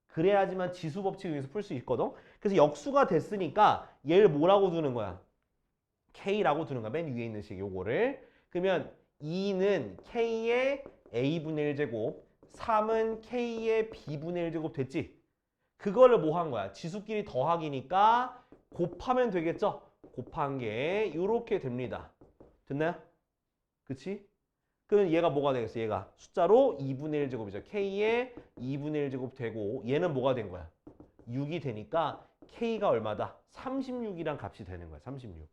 Speaker 1: 그래야지만 지수 법칙을 위해서 풀 수 있거든. 그래서 역수가 됐으니까 얘를 뭐라고 두는 거야? K라고 두는 거야. 맨 위에 있는 식 요거를. 그러면 2는 K의 A분의 1제곱, 3은 K의 B분의 1제곱 됐지? 그거를 뭐 한 거야? 지수끼리 더하기니까 곱하면 되겠죠? 곱한 게 요렇게 됩니다. 됐나요? 그치? 그럼 얘가 뭐가 되겠어? 얘가 숫자로 2분의 1제곱이죠. K의 2분의 1제곱 되고 얘는 뭐가 된 거야? 6이 되니까 K가 얼마다? 36이란 값이 되는 거야. 36.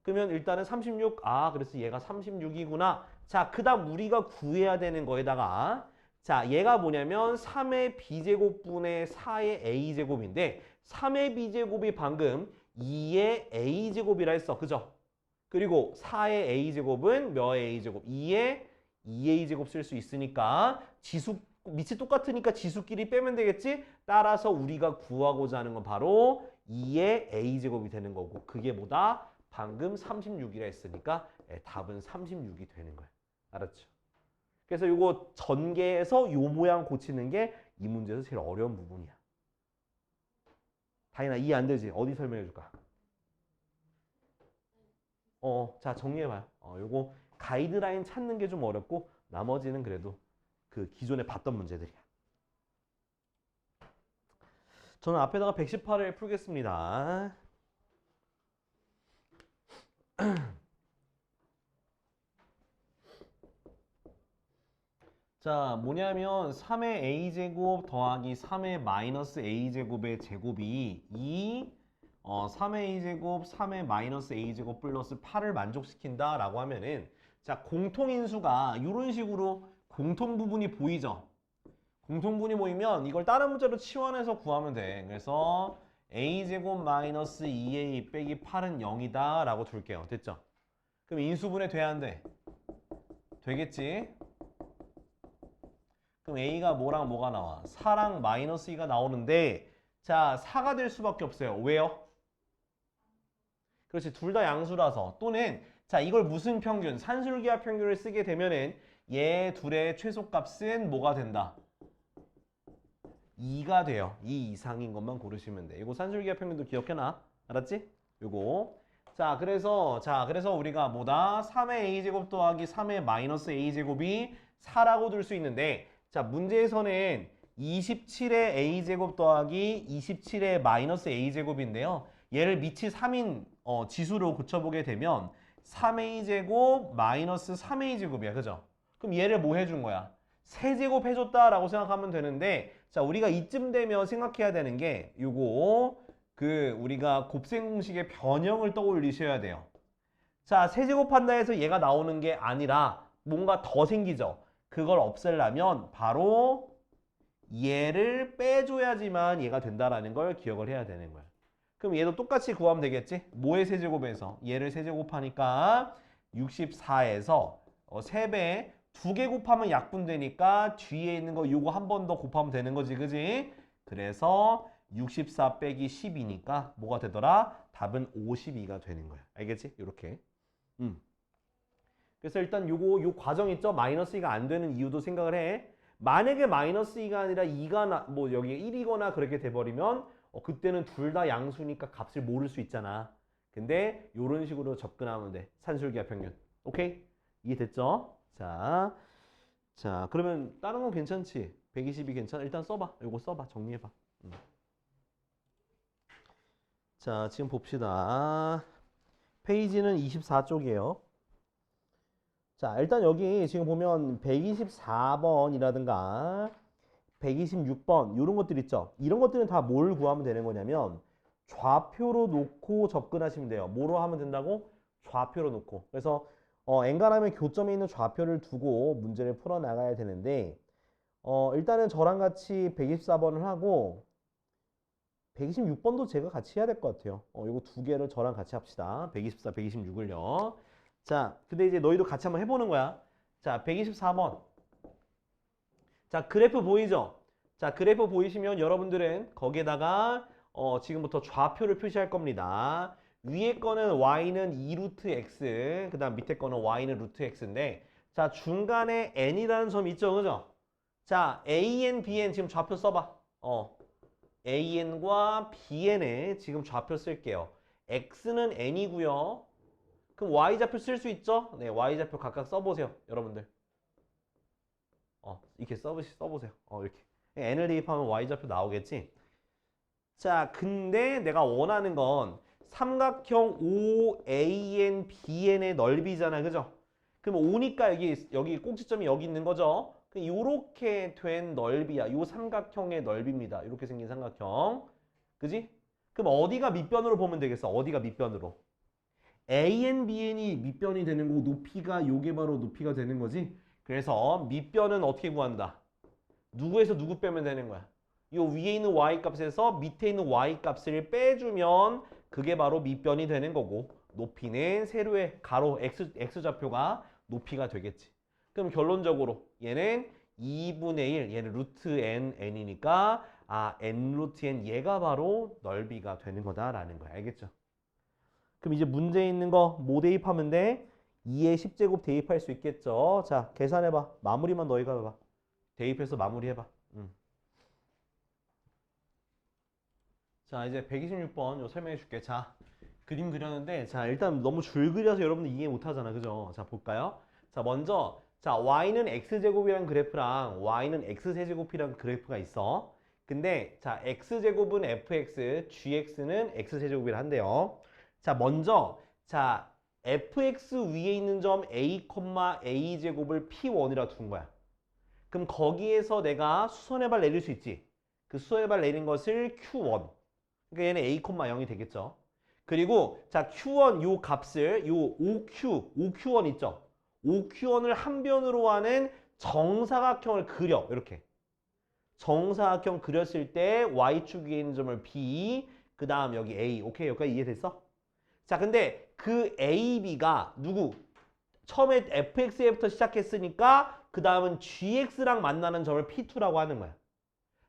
Speaker 1: 그러면 일단은 36, 그래서 얘가 36이구나. 자, 그 다음 우리가 구해야 되는 거에다가 자, 얘가 뭐냐면 3의 b제곱분의 4의 a제곱인데 3의 b제곱이 방금 2의 a제곱이라 했어. 그죠? 그리고 4의 a제곱은 몇의 a제곱? 2의 2a제곱 쓸 수 있으니까 지수 밑이 똑같으니까 지수끼리 빼면 되겠지? 따라서 우리가 구하고자 하는 건 바로 2의 a제곱이 되는 거고 그게 뭐다? 방금 36이라 했으니까 답은 36이 되는 거야. 알았죠? 그래서 요거 전개해서 요 모양 고치는 게 이 문제에서 제일 어려운 부분이야. 다인아 이해 안 되지? 어디 설명해 줄까? 자 정리해봐요. 요거 가이드라인 찾는 게 좀 어렵고 나머지는 그래도 그 기존에 봤던 문제들이야. 저는 앞에다가 118을 풀겠습니다. 자, 뭐냐면 3의 a제곱 더하기 3의 마이너스 a제곱의 제곱이 3의 a제곱, 3의 마이너스 a제곱 플러스 8을 만족시킨다 라고 하면은 자, 공통인수가 이런 식으로 공통부분이 보이죠? 공통부분이 보이면 이걸 다른 문자로 치환해서 구하면 돼. 그래서 a제곱 마이너스 2a 빼기 8은 0이다 라고 둘게요. 됐죠? 그럼 인수분해 돼야 안 돼? 되겠지? 그럼 a가 뭐랑 뭐가 나와? 4랑 마이너스 2가 나오는데 자 4가 될 수밖에 없어요. 왜요? 그렇지 둘 다 양수라서 또는 자 이걸 무슨 평균? 산술기하 평균을 쓰게 되면은 얘 둘의 최소값은 뭐가 된다? 2가 돼요. 2 이상인 것만 고르시면 돼. 이거 산술기하 평균도 기억해놔. 알았지? 요거 그래서 우리가 뭐다? 3의 a제곱 더하기 3의 마이너스 a제곱이 4라고 둘 수 있는데 자 문제에서는 27의 a제곱 더하기 27의 마이너스 a제곱인데요. 얘를 밑이 3인 지수로 고쳐보게 되면 3a제곱 마이너스 3a제곱이야. 그죠? 그럼 얘를 뭐 해준 거야? 세제곱 해줬다라고 생각하면 되는데 자 우리가 이쯤 되면 생각해야 되는 게 요거 우리가 곱셈 공식의 변형을 떠올리셔야 돼요. 자 세제곱한다 해서 얘가 나오는 게 아니라 뭔가 더 생기죠. 그걸 없애려면 바로 얘를 빼줘야지만 얘가 된다라는 걸 기억을 해야 되는 거야. 그럼 얘도 똑같이 구하면 되겠지? 뭐의 세제곱에서? 얘를 세제곱하니까 64에서 3배 2개 곱하면 약분되니까 뒤에 있는 거 요거 한 번 더 곱하면 되는 거지. 그지? 그래서 64 빼기 10이니까 뭐가 되더라? 답은 52가 되는 거야. 알겠지? 요렇게. 그래서 일단 요 과정 있죠? 마이너스 2가 안 되는 이유도 생각을 해. 만약에 마이너스 2가 아니라 2가 뭐 여기 1이거나 그렇게 돼버리면 그때는 둘 다 양수니까 값을 모를 수 있잖아. 근데 요런 식으로 접근하면 돼. 산술기하 평균. 오케이? 이해됐죠? 자 그러면 다른 건 괜찮지? 120이 괜찮아? 일단 써봐. 요거 써봐. 정리해봐. 자 지금 봅시다. 페이지는 24쪽이에요. 자 일단 여기 지금 보면 124번이라든가 126번 이런 것들 있죠. 이런 것들은 다 뭘 구하면 되는 거냐면 좌표로 놓고 접근하시면 돼요. 뭐로 하면 된다고? 좌표로 놓고. 그래서 엔간하면 교점에 있는 좌표를 두고 문제를 풀어나가야 되는데 일단은 저랑 같이 124번을 하고 126번도 제가 같이 해야 될 것 같아요. 이거 두 개를 저랑 같이 합시다. 124, 126을요. 자, 근데 이제 너희도 같이 한번 해보는 거야. 자, 124번. 자, 그래프 보이죠? 자, 그래프 보이시면 여러분들은 거기에다가 지금부터 좌표를 표시할 겁니다. 위에 거는 y는 2루트 x, 그 다음 밑에 거는 y는 루트 x인데 자, 중간에 n이라는 점이 있죠, 그죠? 자, AN, BN 지금 좌표 써봐. AN과 BN에 지금 좌표 쓸게요. X는 N이고요. 그럼 Y좌표 쓸 수 있죠? 네, Y좌표 각각 써보세요. 여러분들. 이렇게 써보세요. 이렇게. N을 대입하면 Y좌표 나오겠지? 자, 근데 내가 원하는 건 삼각형 OAN, BN의 넓이잖아. 그죠? 그럼 O니까 여기 꼭지점이 여기 있는 거죠? 요렇게 된 넓이야. 요 삼각형의 넓이입니다. 이렇게 생긴 삼각형. 그지? 그럼 어디가 밑변으로 보면 되겠어? 어디가 밑변으로? AN, BN이 밑변이 되는 거고 높이가 요게 바로 높이가 되는 거지? 그래서 밑변은 어떻게 구한다? 누구에서 누구 빼면 되는 거야? 요 위에 있는 y값에서 밑에 있는 y값을 빼주면 그게 바로 밑변이 되는 거고 높이는 세로의 가로 x좌표가 높이가 되겠지. 그럼 결론적으로 얘는 2분의 1, 얘는 루트 n이니까 n 루트 n 얘가 바로 넓이가 되는 거다라는 거야. 알겠죠? 그럼 이제 문제에 있는 거 뭐 대입하면 돼? 2의 10제곱 대입할 수 있겠죠? 자, 계산해봐. 마무리만 너희가 해봐. 대입해서 마무리해봐. 자, 이제 126번 요 설명해 줄게. 자, 그림 그렸는데 자, 일단 너무 줄 그려서 여러분들 이해 못 하잖아. 그죠? 자, 볼까요? 자, 먼저 자, y는 x제곱이란 그래프랑 y는 x세제곱이란 그래프가 있어. 근데 자, x제곱은 fx, gx는 x세제곱이라 한대요. 자, 먼저 자, fx 위에 있는 점 a, a제곱을 p1이라 둔 거야. 그럼 거기에서 내가 수선의 발 내릴 수 있지. 그 수선의 발 내린 것을 q1. 그러니까 얘는 a, 0이 되겠죠. 그리고 자, q1 요 값을 요 OQ1 있죠. OQ1을 한 변으로 하는 정사각형을 그려. 이렇게. 정사각형 그렸을 때 y축 위에 있는 점을 b, 그 다음 여기 a. 오케이, 여기까지 이해됐어? 자, 근데 그 a, b가 누구? 처음에 fx부터 시작했으니까 그 다음은 gx랑 만나는 점을 p2라고 하는 거야.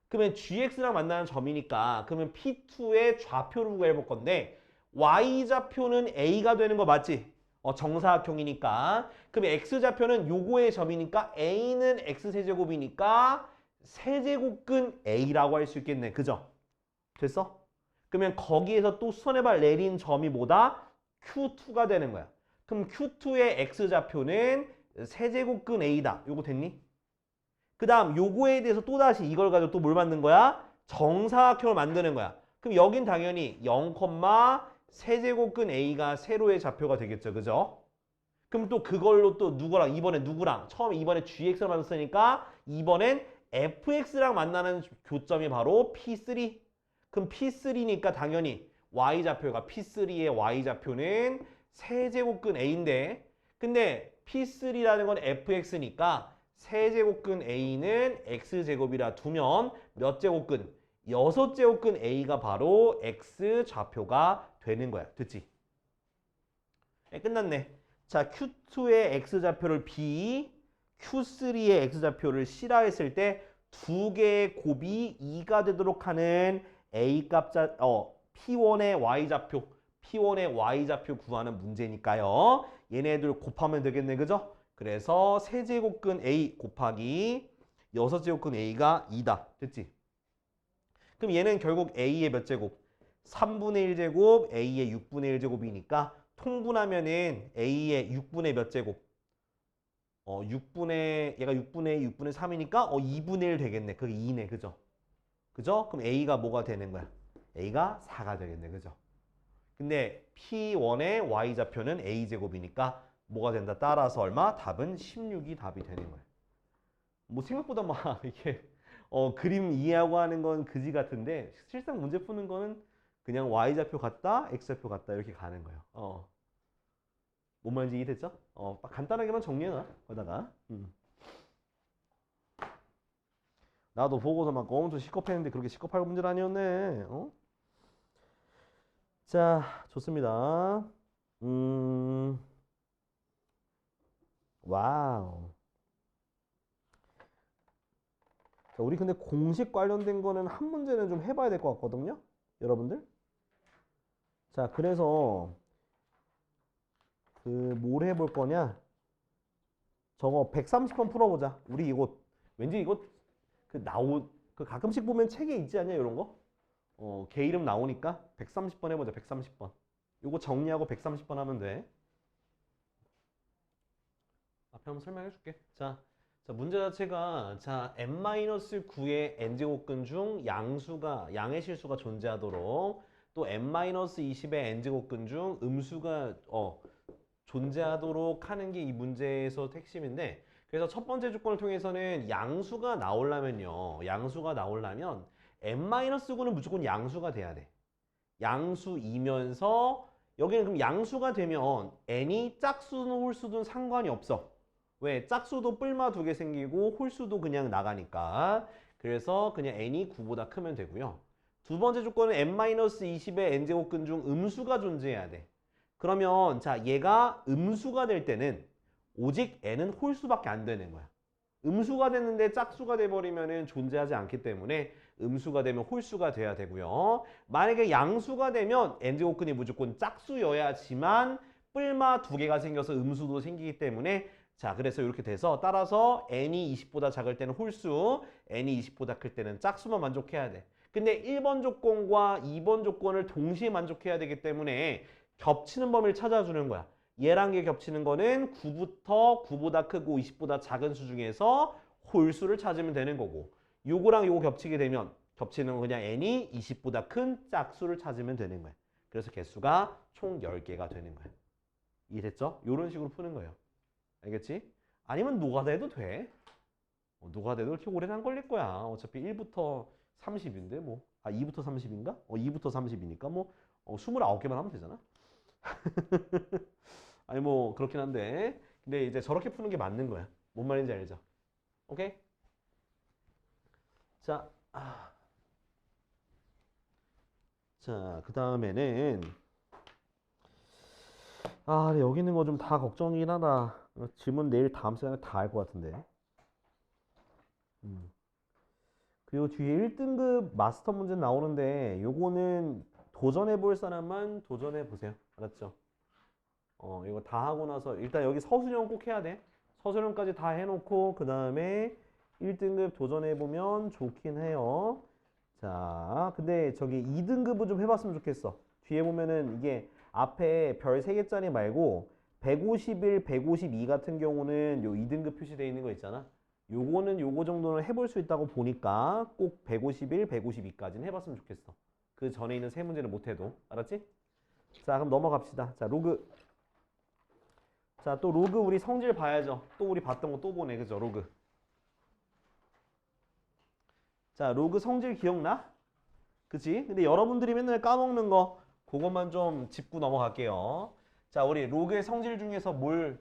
Speaker 1: 그러면 gx랑 만나는 점이니까 그러면 p2의 좌표를 구해볼 해 건데 y좌표는 a가 되는 거 맞지? 정사각형이니까. 그럼 x좌표는 요거의 점이니까 a는 x세제곱이니까 세제곱근 a라고 할 수 있겠네. 그죠? 됐어? 그러면 거기에서 또 수선의 발 내린 점이 뭐다? q2가 되는 거야. 그럼 q2의 x좌표는 세제곱근 a다. 요거 됐니? 그 다음 요거에 대해서 또다시 이걸 가지고 또 뭘 만든 거야? 정사각형을 만드는 거야. 그럼 여긴 당연히 0, 세제곱근 a가 세로의 좌표가 되겠죠. 그죠? 그럼 또 그걸로 또 누구랑 처음에 이번에 gx를 만났으니까 이번엔 fx랑 만나는 교점이 바로 p3. 그럼 p3니까 당연히 y좌표가 p3의 y좌표는 세제곱근 a인데 근데 p3라는 건 fx니까 세제곱근 a는 x제곱이라 두면 몇 제곱근? 6제곱근 a가 바로 x좌표가 되는 거야. 됐지? 끝났네. 자, Q2의 x좌표를 b, Q3의 x좌표를 c라 했을 때 두 개의 곱이 2가 되도록 하는 a 값자 P1의 y좌표 구하는 문제니까요. 얘네들 곱하면 되겠네. 그죠? 그래서 세제곱근 a 곱하기 6제곱근 a가 2다. 됐지? 그럼 얘는 결국 a의 몇 제곱? 3분의 1제곱, a의 6분의 1제곱이니까 통분하면은 a의 6분의 몇 제곱? 얘가 6분의 3이니까 2분의 1 되겠네. 그게 2네. 그죠? 그죠? 그럼 a가 뭐가 되는 거야? a가 4가 되겠네. 그죠? 근데 P1의 y좌표는 a제곱이니까 뭐가 된다? 따라서 얼마? 답은 16이 답이 되는 거야. 뭐 생각보다 막 이렇게 그림 이해하고 하는 건 그지 같은데 실상 문제 푸는 거는 그냥 y좌표 같다, x좌표 같다 이렇게 가는 거예요. 뭔 말인지 이해됐죠? 간단하게만 정리해놔. 거다가. 나도 보고서 막 엄청 시겁했는데 그렇게 시겁할 문제는 아니었네. 자, 좋습니다. 와우. 자, 우리 근데 공식 관련된 거는 한 문제는 좀 해봐야 될 것 같거든요. 여러분들. 자, 그래서 뭘 해볼 거냐? 저거 130번 풀어보자. 우리 이거 왠지 이거 그 가끔씩 보면 책에 있지 않냐, 이런 거? 걔 이름 나오니까 130번 해보자, 130번. 요거 정리하고 130번 하면 돼. 앞에 한번 설명해 줄게. 자, 문제 자체가, 자, n-9의 n제곱근 중 양의 실수가 존재하도록, 또 n-20의 n제곱근 중 음수가, 존재하도록 하는 게 이 문제에서 핵심인데, 그래서 첫 번째 조건을 통해서는 양수가 나오려면 n-9는 무조건 양수가 돼야 돼. 양수이면서 여기는 그럼 양수가 되면 n이 짝수든 홀수든 상관이 없어. 왜? 짝수도 뿔마 2개 생기고 홀수도 그냥 나가니까. 그래서 그냥 n이 9보다 크면 되고요. 두 번째 조건은 n-20의 n제곱근 중 음수가 존재해야 돼. 그러면 자, 얘가 음수가 될 때는 오직 n은 홀수밖에 안 되는 거야. 음수가 됐는데 짝수가 돼버리면 존재하지 않기 때문에 음수가 되면 홀수가 돼야 되고요. 만약에 양수가 되면 n제곱근이 무조건 짝수여야지만 뿔마 2개가 생겨서 음수도 생기기 때문에, 자, 그래서 이렇게 돼서 따라서 n이 20보다 작을 때는 홀수, n이 20보다 클 때는 짝수만 만족해야 돼. 근데 1번 조건과 2번 조건을 동시에 만족해야 되기 때문에 겹치는 범위를 찾아주는 거야. 얘랑 얘 겹치는 거는 9부터 9보다 크고 20보다 작은 수 중에서 홀수를 찾으면 되는 거고, 요거랑 요거 겹치게 되면 겹치는 건 그냥 n이 20보다 큰 짝수를 찾으면 되는 거야. 그래서 개수가 총 10개가 되는 거야. 이해됐죠? 이런 식으로 푸는 거예요. 알겠지? 아니면 노가다 해도 돼. 노가다 해도 그렇게 오래는 안 걸릴 거야. 어차피 1부터 30인데 뭐. 2부터 30인가? 2부터 30이니까 뭐 29개만 하면 되잖아. 아니 뭐 그렇긴 한데, 근데 이제 저렇게 푸는 게 맞는 거야. 뭔 말인지 알죠? 오케이? 자, 그 다음에는 근데 여기 있는 거 좀 다 걱정이긴 하다. 질문 내일 다음 시간에 다 할 것 같은데. 그리고 뒤에 1등급 마스터 문제 나오는데 요거는 도전해 볼 사람만 도전해 보세요. 알았죠? 이거 다 하고 나서 일단 여기 서술형 꼭 해야 돼. 서술형까지 다 해놓고 그 다음에 1등급 도전해 보면 좋긴 해요. 자, 근데 저기 2등급을 좀 해봤으면 좋겠어. 뒤에 보면은 이게 앞에 별 3개짜리 말고 151, 152 같은 경우는 요 2등급 표시되어 있는 거 있잖아. 요거는 요거 정도는 해볼 수 있다고 보니까 꼭 151, 152까지는 해봤으면 좋겠어. 그 전에 있는 세 문제는 못해도. 알았지? 자, 그럼 넘어갑시다. 자, 로그. 자, 또 로그 우리 성질 봐야죠. 또 우리 봤던 거 또 보네. 그죠? 로그. 자, 로그 성질 기억나? 그치? 근데 여러분들이 맨날 까먹는 거 그것만 좀 짚고 넘어갈게요. 자, 우리 로그의 성질 중에서 뭘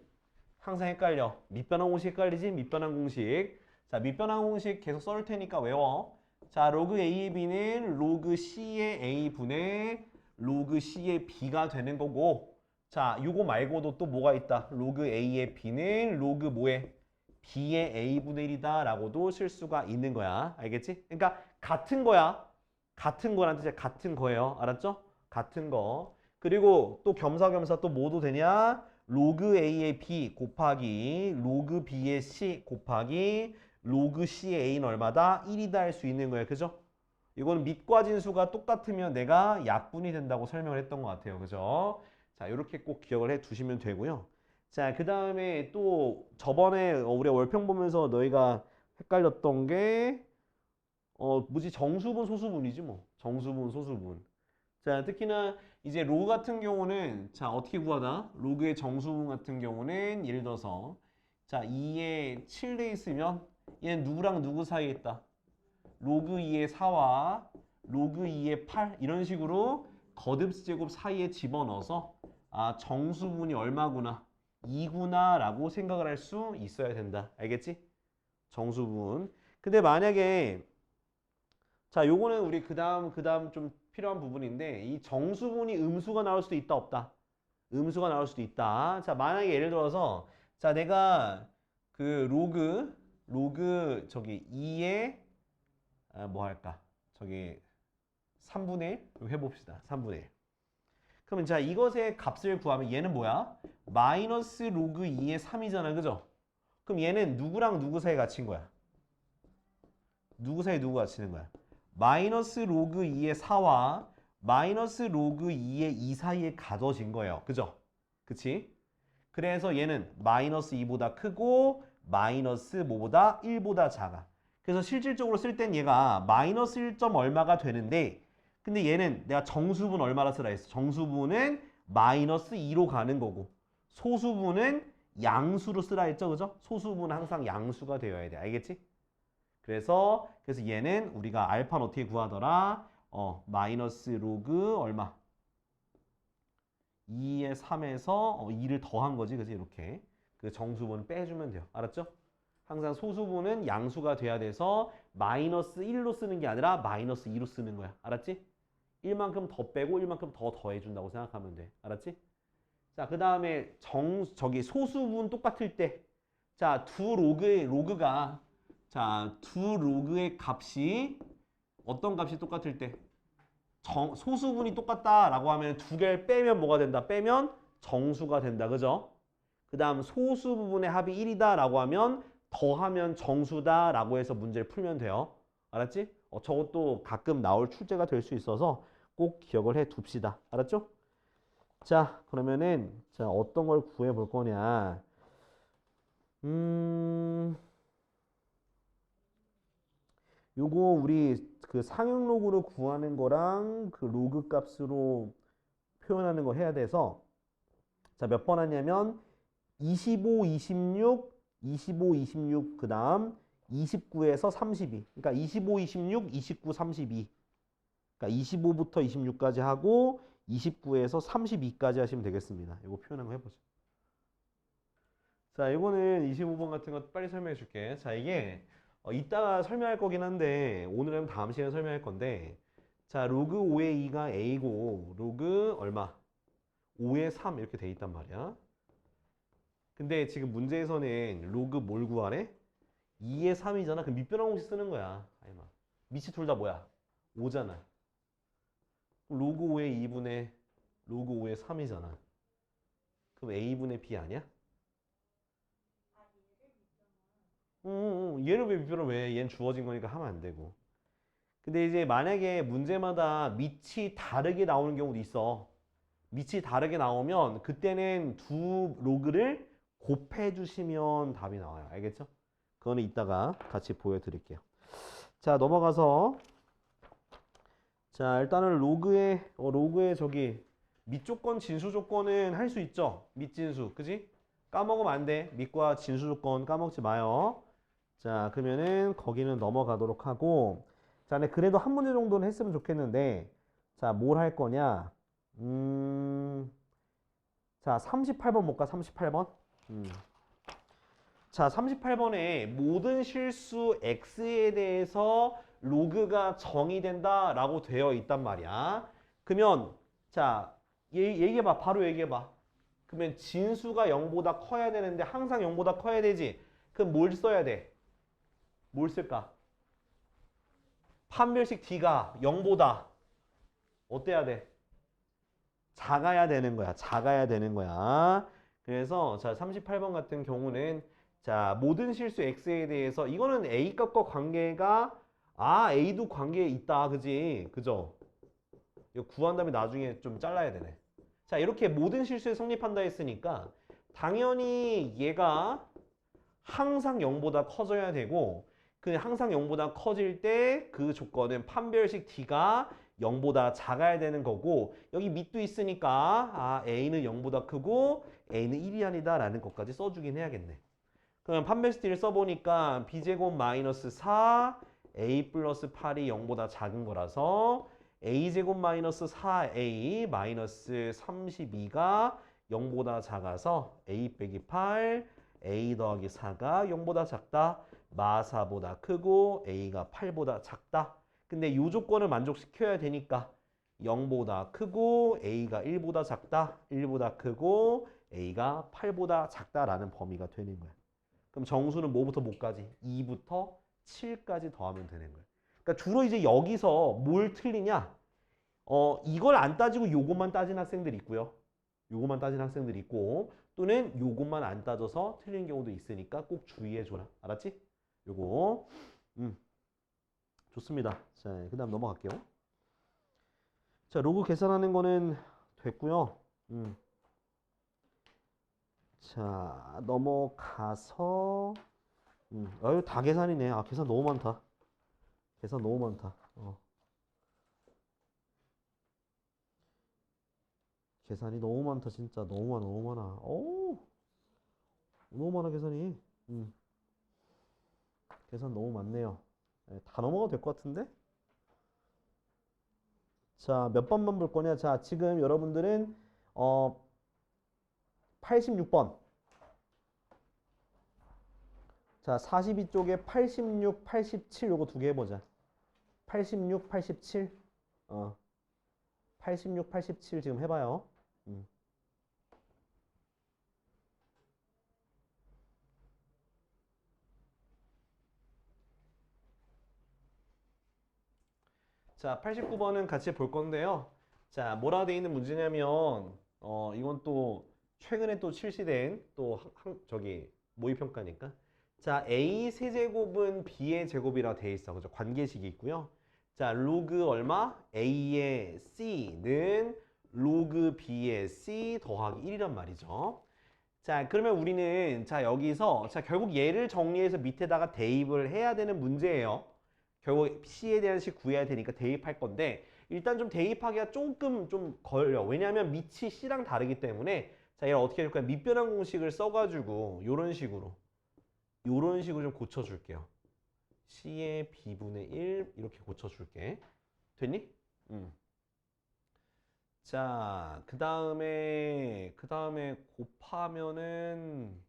Speaker 1: 항상 헷갈려? 밑변환 공식 헷갈리지? 밑변환 공식. 자, 밑변환 공식 계속 썰 테니까 외워. 자, 로그 A의 B는 로그 C의 A분의 로그 C의 B가 되는 거고, 자, 요거 말고도 또 뭐가 있다? 로그 A의 B는 로그 뭐의? B의 A분의 1이다 라고도 쓸 수가 있는 거야. 알겠지? 그러니까 같은 거야. 같은 거란 뜻이야. 같은 거예요. 알았죠? 같은 거. 그리고 또 겸사겸사 또 뭐도 되냐? 로그 A의 B 곱하기 로그 B의 C 곱하기 로그 C의 A는 얼마다? 1이다 할 수 있는 거예요. 그죠? 이거는 밑과 진수가 똑같으면 내가 약분이 된다고 설명을 했던 것 같아요. 그죠? 자, 이렇게 꼭 기억을 해 두시면 되고요. 자, 그 다음에 또 저번에 우리 월평 보면서 너희가 헷갈렸던 게 뭐지? 정수분, 소수분이지 뭐. 정수분, 소수분. 자, 특히나 이제 로그 같은 경우는 자, 어떻게 구하다? 로그의 정수분 같은 경우는 예를 들어서 자, 2에 7돼 있으면 얘는 누구랑 누구 사이에 있다? 로그 2의 4와 로그 2의 8 이런 식으로 거듭 제곱 사이에 집어넣어서 정수분이 얼마구나? 2구나 라고 생각을 할 수 있어야 된다. 알겠지? 정수분. 근데 만약에 자, 요거는 우리 그 다음 좀 필요한 부분인데 이 정수분이 음수가 나올 수도 있다 없다? 음수가 나올 수도 있다. 자, 만약에 예를 들어서 자, 내가 그 로그 저기 2에 뭐 할까? 저기 3분의 1 해봅시다. 3분의 1. 그러면 자, 이것의 값을 구하면 얘는 뭐야? 마이너스 로그 2의 3이잖아. 그죠? 그럼 얘는 누구랑 누구 사이에 갇힌 거야? 누구 사이에 누구 갇히는 거야? 마이너스 로그 2의 4와 마이너스 로그 2의 2 사이에 가둬진 거예요. 그죠? 그치? 그래서 얘는 마이너스 2보다 크고 마이너스 뭐보다 1보다 작아. 그래서 실질적으로 쓸 땐 얘가 마이너스 1. 얼마가 되는데 근데 얘는 내가 정수분 얼마라 쓰라 했어. 정수분은 마이너스 2로 가는 거고 소수분은 양수로 쓰라 했죠. 그죠? 소수분은 항상 양수가 되어야 돼. 알겠지? 그래서 얘는 우리가 알파는 어떻게 구하더라? 마이너스 로그 얼마? 2의 3에서 2를 더한 거지. 그지? 이렇게. 그 정수분 빼주면 돼요. 알았죠? 항상 소수분은 양수가 돼야 돼서 마이너스 1로 쓰는 게 아니라 마이너스 2로 쓰는 거야. 알았지? 1만큼 더 빼고 1만큼 더 더해준다고 생각하면 돼. 알았지? 자, 그 다음에 저기 소수분 똑같을 때 자, 두 로그의 값이 어떤 값이 똑같을 때 소수분이 똑같다라고 하면 두 개를 빼면 뭐가 된다? 빼면 정수가 된다. 그죠? 그 다음 소수 부분의 합이 1이다라고 하면 더하면 정수다라고 해서 문제를 풀면 돼요. 알았지? 저것도 가끔 나올 출제가 될 수 있어서 꼭 기억을 해 둡시다. 알았죠? 자, 그러면은 자, 어떤 걸 구해 볼 거냐? 요거 우리 그 상용 로그로 구하는 거랑 그 로그 값으로 표현하는 거 해야 돼서 자, 몇 번 하냐면 25, 26, 25, 26, 그 다음 29에서 32. 그러니까 25, 26, 29, 32. 그러니까 25부터 26까지 하고 29에서 32까지 하시면 되겠습니다. 이거 표현한 거 해보죠. 자, 이거는 25번 같은 거 빨리 설명해 줄게. 자, 이게 이따가 설명할 거긴 한데 오늘은 다음 시간에 설명할 건데 자, 로그 5의 2가 A고 로그 얼마? 5의 3 이렇게 돼 있단 말이야. 근데 지금 문제에서는 로그 뭘 구하래? 2의 3이잖아. 그럼 밑변환 공식 쓰는 거야. 아이마. 밑이 둘 다 뭐야? 5잖아. 로그 5의 2분의 로그 5의 3이잖아. 그럼 A분의 B 아니야? 얘를 왜 밑변을 왜 해? 얘는 주어진 거니까 하면 안 되고. 근데 이제 만약에 문제마다 밑이 다르게 나오는 경우도 있어. 밑이 다르게 나오면 그때는 두 로그를 곱해 주시면 답이 나와요. 알겠죠? 그거는 이따가 같이 보여드릴게요. 자, 넘어가서 자, 일단은 로그의 저기 밑 조건, 진수 조건은 할 수 있죠? 밑 진수, 그지? 까먹으면 안 돼. 밑과 진수 조건 까먹지 마요. 자, 그러면은 거기는 넘어가도록 하고 자, 근데 그래도 한 문제 정도는 했으면 좋겠는데 자, 뭘 할 거냐? 자, 38번 볼까? 38번. 자, 38번에 모든 실수 x에 대해서 로그가 정의된다 라고 되어 있단 말이야. 그러면 자, 얘기해봐. 바로 얘기해봐. 그러면 진수가 0보다 커야 되는데 항상 0보다 커야 되지. 그럼 뭘 써야 돼? 뭘 쓸까? 판별식 d가 0보다 어때야 돼? 작아야 되는 거야. 작아야 되는 거야. 그래서 자, 38번 같은 경우는 자, 모든 실수 x에 대해서 이거는 a 값과 관계가 a도 관계에 있다. 그지? 그죠? 이거 구한 다음에 나중에 좀 잘라야 되네. 자, 이렇게 모든 실수에 성립한다 했으니까 당연히 얘가 항상 0보다 커져야 되고 그 항상 0보다 커질 때 그 조건은 판별식 d가 0보다 작아야 되는 거고 여기 밑도 있으니까 a는 0보다 크고 a는 1이 아니다 라는 것까지 써주긴 해야겠네. 그럼 판별식 d를 써보니까 b제곱 마이너스 4 a 플러스 8이 0보다 작은 거라서 a제곱 마이너스 4a 마이너스 32가 0보다 작아서 a 빼기 8 a 더하기 4가 0보다 작다. 마4보다 크고 a가 8보다 작다. 근데 이 조건을 만족시켜야 되니까 0보다 크고 a가 1보다 작다. 1보다 크고 a가 8보다 작다라는 범위가 되는 거야. 그럼 정수는 뭐부터 뭐까지? 2부터 7까지 더하면 되는 거야. 그러니까 주로 이제 여기서 뭘 틀리냐? 이걸 안 따지고 요것만 따진 학생들이 있고요. 요것만 따진 학생들이 있고 또는 요것만 안 따져서 틀린 경우도 있으니까 꼭 주의해 줘라. 알았지? 요거. 좋습니다. 자, 그 다음 넘어갈게요. 자, 로그 계산하는 거는 됐고요. 자, 넘어가서 아유, 다 계산이네. 아, 계산 너무 많다. 계산 너무 많다. 계산이 너무 많다. 진짜 너무 많아. 너무 많아. 오, 너무 많아 계산이. 계산 너무 많네요. 네, 다 넘어가도 될 것 같은데? 자, 몇 번만 볼 거냐? 자, 지금 여러분들은 86번. 자, 42쪽에 86, 87 요거 두 개 해보자. 86, 87. 86, 87 지금 해봐요. 자, 89번은 같이 볼 건데요. 자, 뭐라 돼 있는 문제냐면, 이건 또 최근에 또 출시된 또 저기 모의평가니까. 자, A 세제곱은 B의 제곱이라 돼 있어. 그죠? 관계식이 있고요. 자, 로그 얼마? A의 C는 로그 B의 C 더하기 1이란 말이죠. 자, 그러면 우리는 자, 여기서 자, 결국 얘를 정리해서 밑에다가 대입을 해야 되는 문제예요. 결국 C에 대한 식 구해야 되니까 대입할 건데 일단 좀 대입하기가 조금 좀 걸려. 왜냐하면 밑이 C랑 다르기 때문에 자, 얘를 어떻게 해줄 거야? 밑변환 공식을 써가지고 요런 식으로 좀 고쳐줄게요. C의 B분의 1 이렇게 고쳐줄게. 됐니? 자, 그 다음에 곱하면은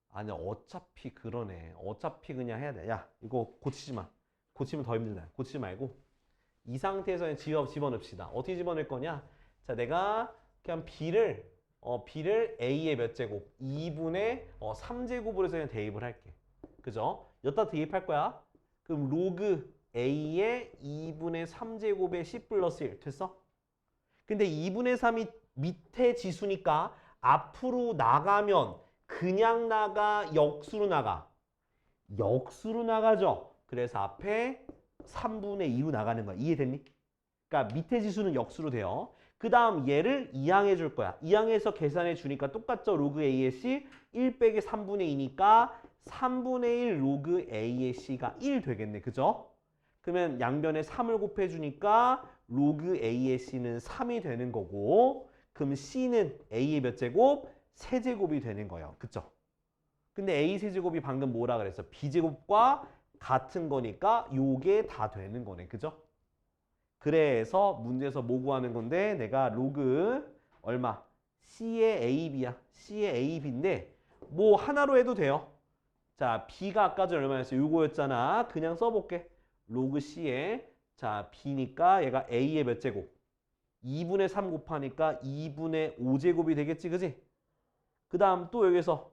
Speaker 1: 아니 어차피 그러네. 어차피 그냥 해야 돼. 야, 이거 고치지 마. 고치면 더 힘들다. 고치지 말고 이 상태에서는 집어넣읍시다. 어떻게 집어넣을 거냐? 자, 내가 그냥 B를 A의 몇 제곱? 2분의 3제곱으로 해서 그냥 대입을 할게. 그죠? 여기다 대입할 거야. 그럼 로그 A의 2분의 3제곱에 C 플러스 1 됐어? 근데 2분의 3이 밑에 지수니까 앞으로 나가면 그냥 나가, 역수로 나가. 역수로 나가죠. 그래서 앞에 3분의 2로 나가는 거야. 이해됐니? 그러니까 밑에 지수는 역수로 돼요. 그 다음 얘를 이항해 줄 거야. 이항해서 계산해 주니까 똑같죠. 로그 A의 C 1 빼기 3분의 2니까 3분의 1 로그 A의 C가 1 되겠네. 그죠? 그러면 양변에 3을 곱해 주니까 로그 A의 C는 3이 되는 거고 그럼 C는 A의 몇 제곱? 세제곱이 되는 거예요. 그쵸? 근데 A 세제곱이 방금 뭐라 그랬어? B제곱과 같은 거니까 요게 다 되는 거네. 그죠? 그래서 문제에서 뭐 구하는 건데 내가 로그 얼마? C의 AB야. C의 AB인데 뭐 하나로 해도 돼요. 자, B가 아까 전에 얼마였어? 요거였잖아. 그냥 써볼게. 로그 C에 자, B니까 얘가 A의 몇 제곱? 2분의 3 곱하니까 2분의 5제곱이 되겠지. 그지? 그 다음 또 여기서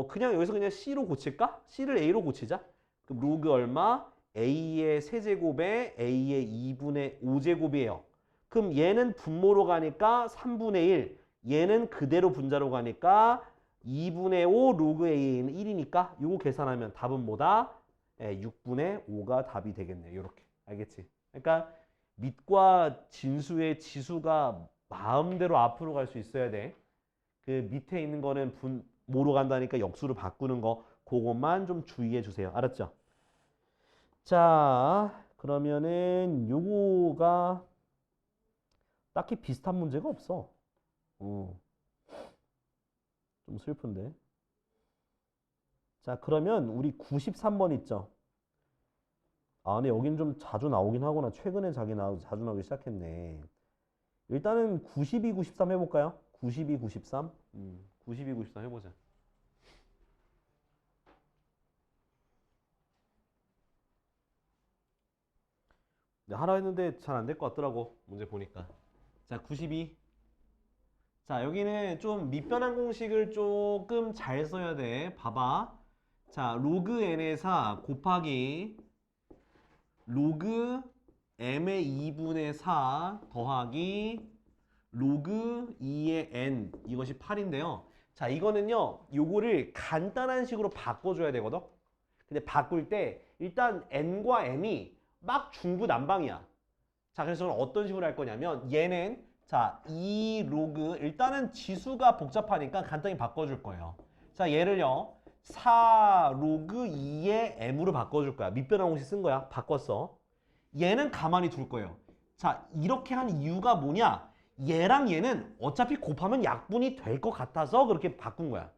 Speaker 1: 그냥 여기서 그냥 C로 고칠까? C를 A로 고치자. 그럼 로그 얼마? A의 세제곱에 A의 2분의 5제곱이에요. 그럼 얘는 분모로 가니까 3분의 1. 얘는 그대로 분자로 가니까 2분의 5 로그 A는 1이니까 요거 계산하면 답은 뭐다? 6분의 5가 답이 되겠네. 요렇게. 알겠지? 그러니까 밑과 진수의 지수가 마음대로 앞으로 갈 수 있어야 돼. 그 밑에 있는 거는 뭐로 간다니까 역수로 바꾸는 거 그것만 좀 주의해 주세요. 알았죠? 자, 그러면은 요거가 딱히 비슷한 문제가 없어. 좀 슬픈데. 자, 그러면 우리 93번 있죠? 아, 근데 여긴 좀 자주 나오긴 하구나. 최근에 자주 나오기 시작했네. 일단은 92, 93 해볼까요? 92, 93. 92, 93 해보자. 네, 하라 했는데 잘 안 될 것 같더라고. 문제 보니까. 자, 92. 자, 여기는 좀 밑변환 공식을 조금 잘 써야 돼. 봐봐. 자, 로그 n의 4 곱하기 로그 m의 2분의 4 더하기 로그 2의 n 이것이 8인데요. 자, 이거는요. 요거를 간단한 식으로 바꿔줘야 되거든. 근데 바꿀 때 일단 n과 m이 막 중구난방이야. 자, 그래서 저는 어떤 식으로 할 거냐면 얘는 자, 2 로그 일단은 지수가 복잡하니까 간단히 바꿔줄 거예요. 자, 얘를요. 4 로그 2의 m으로 바꿔줄 거야. 밑변환 공식 쓴 거야. 바꿨어. 얘는 가만히 둘 거예요. 자, 이렇게 한 이유가 뭐냐? 얘랑 얘는 어차피 곱하면 약분이 될 것 같아서 그렇게 바꾼 거야.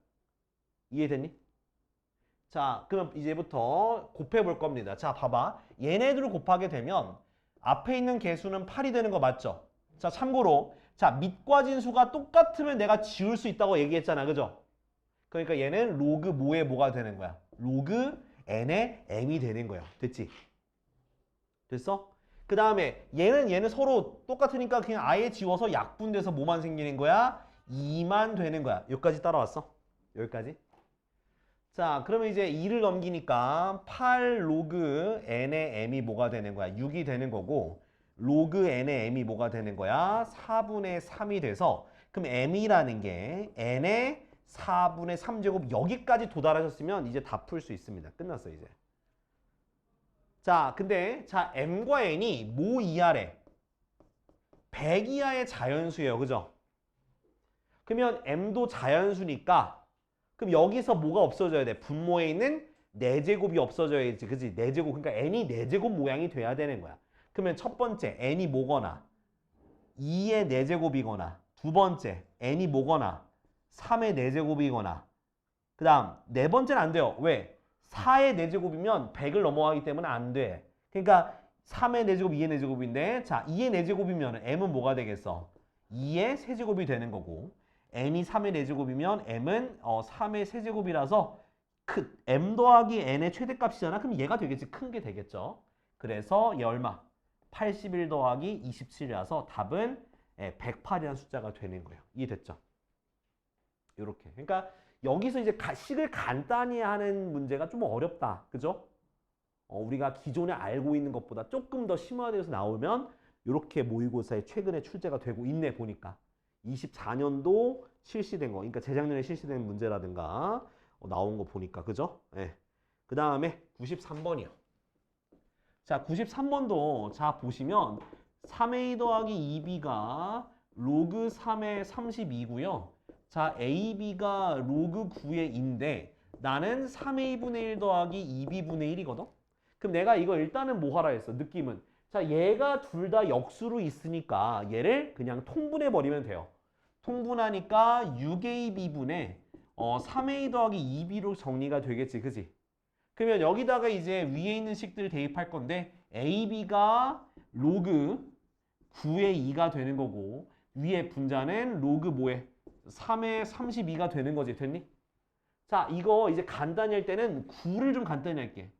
Speaker 1: 이해됐니? 자, 그럼 이제부터 곱해 볼 겁니다. 자, 봐봐. 얘네들을 곱하게 되면 앞에 있는 개수는 8이 되는 거 맞죠? 자, 참고로 자, 밑과 진수가 똑같으면 내가 지울 수 있다고 얘기했잖아. 그죠? 그러니까 얘는 로그 뭐에 뭐가 되는 거야? 로그 n의 m이 되는 거야. 됐지? 됐어? 그 다음에 얘는 서로 똑같으니까 그냥 아예 지워서 약분돼서 뭐만 생기는 거야? 2만 되는 거야. 여기까지 따라왔어? 여기까지? 자, 그러면 이제 2를 넘기니까 8 로그 n의 m이 뭐가 되는 거야? 6이 되는 거고 로그 n의 m이 뭐가 되는 거야? 4분의 3이 돼서 그럼 m이라는 게 n의 4분의 3제곱 여기까지 도달하셨으면 이제 다 풀 수 있습니다. 끝났어 이제. 자, 근데 자 m과 n이 뭐 이하래? 100 이하의 자연수예요. 그죠? 그러면 m도 자연수니까 그럼 여기서 뭐가 없어져야 돼? 분모에 있는 4제곱이 없어져야지. 그치? 4제곱. 그러니까 n이 4제곱 모양이 돼야 되는 거야. 그러면 첫 번째 n이 뭐거나 2의 4제곱이거나 두 번째 n이 뭐거나 3의 4제곱이거나 그 다음 네 번째는 안 돼요. 왜? 4의 4제곱이면 100을 넘어가기 때문에 안 돼. 그러니까 3의 4제곱, 2의 4제곱인데 자 2의 4제곱이면 m은 뭐가 되겠어? 2의 세제곱이 되는 거고 n이 3의 4제곱이면 m은 3의 세제곱이라서 m 더하기 n의 최대값이잖아. 그럼 얘가 되겠지. 큰 게 되겠죠. 그래서 얘 얼마? 81 더하기 27이라서 답은 108이라는 숫자가 되는 거예요. 이해됐죠? 이렇게. 그러니까 여기서 이제 식을 간단히 하는 문제가 좀 어렵다. 그죠? 우리가 기존에 알고 있는 것보다 조금 더 심화되어서 나오면 이렇게 모의고사에 최근에 출제가 되고 있네 보니까. 24년도 실시된 거, 그러니까 재작년에 실시된 문제라든가 나온 거 보니까, 그죠? 예. 그 다음에 93번이요. 자, 93번도 자 보시면 3a 더하기 2b가 로그 3의 32고요. 자, ab가 로그 9의 2인데 나는 3a분의 1 더하기 2b분의 1이거든? 그럼 내가 이거 일단은 뭐 하라 했어? 느낌은. 자, 얘가 둘 다 역수로 있으니까 얘를 그냥 통분해 버리면 돼요. 통분하니까 6ab분의 3a 더하기 2b로 정리가 되겠지. 그지? 그러면 여기다가 이제 위에 있는 식들을 대입할 건데 ab가 로그 9의 2가 되는 거고 위에 분자는 로그 뭐에? 3의 32가 되는 거지. 됐니? 자, 이거 이제 간단히 할 때는 9를 좀 간단히 할게.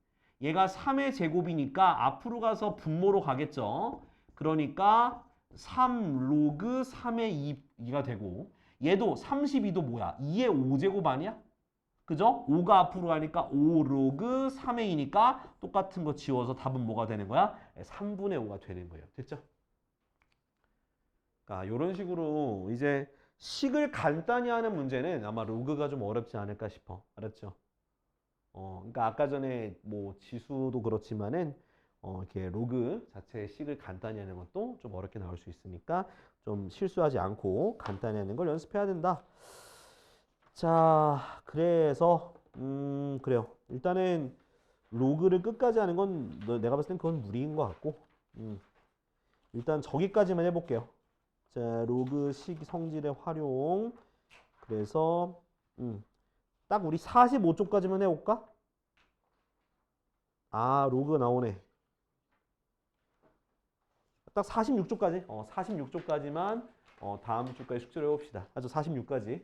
Speaker 1: 얘가 3의 제곱이니까 앞으로 가서 분모로 가겠죠. 그러니까 3 로그 3의 2가 되고 얘도 32도 뭐야? 2의 5제곱 아니야? 그죠? 5가 앞으로 가니까 5 로그 3의 2니까 똑같은 거 지워서 답은 뭐가 되는 거야? 3분의 5가 되는 거예요. 됐죠? 그러니까 이런 식으로 이제 식을 간단히 하는 문제는 아마 로그가 좀 어렵지 않을까 싶어. 알았죠? 그러니까 아까 전에 뭐 지수도 그렇지만은 이렇게 로그 자체의 식을 간단히 하는 것도 좀 어렵게 나올 수 있으니까 좀 실수하지 않고 간단히 하는 걸 연습해야 된다. 자, 그래서 그래요. 일단은 로그를 끝까지 하는 건 내가 봤을 땐 그건 무리인 것 같고 일단 저기까지만 해볼게요. 자, 로그 식 성질의 활용. 그래서 딱 우리 45쪽까지만 해볼까? 아, 로그가 나오네. 딱 46쪽까지. 46쪽까지만 다음 주까지 숙제를 해봅시다. 아주 46까지.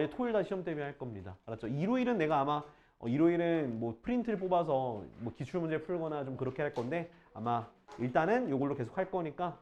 Speaker 1: 얘 토요일 날 시험 대비 할 겁니다. 알았죠? 일요일은 내가 아마 일요일은 뭐 프린트를 뽑아서 뭐 기출 문제 풀거나 좀 그렇게 할 건데 아마 일단은 이걸로 계속 할 거니까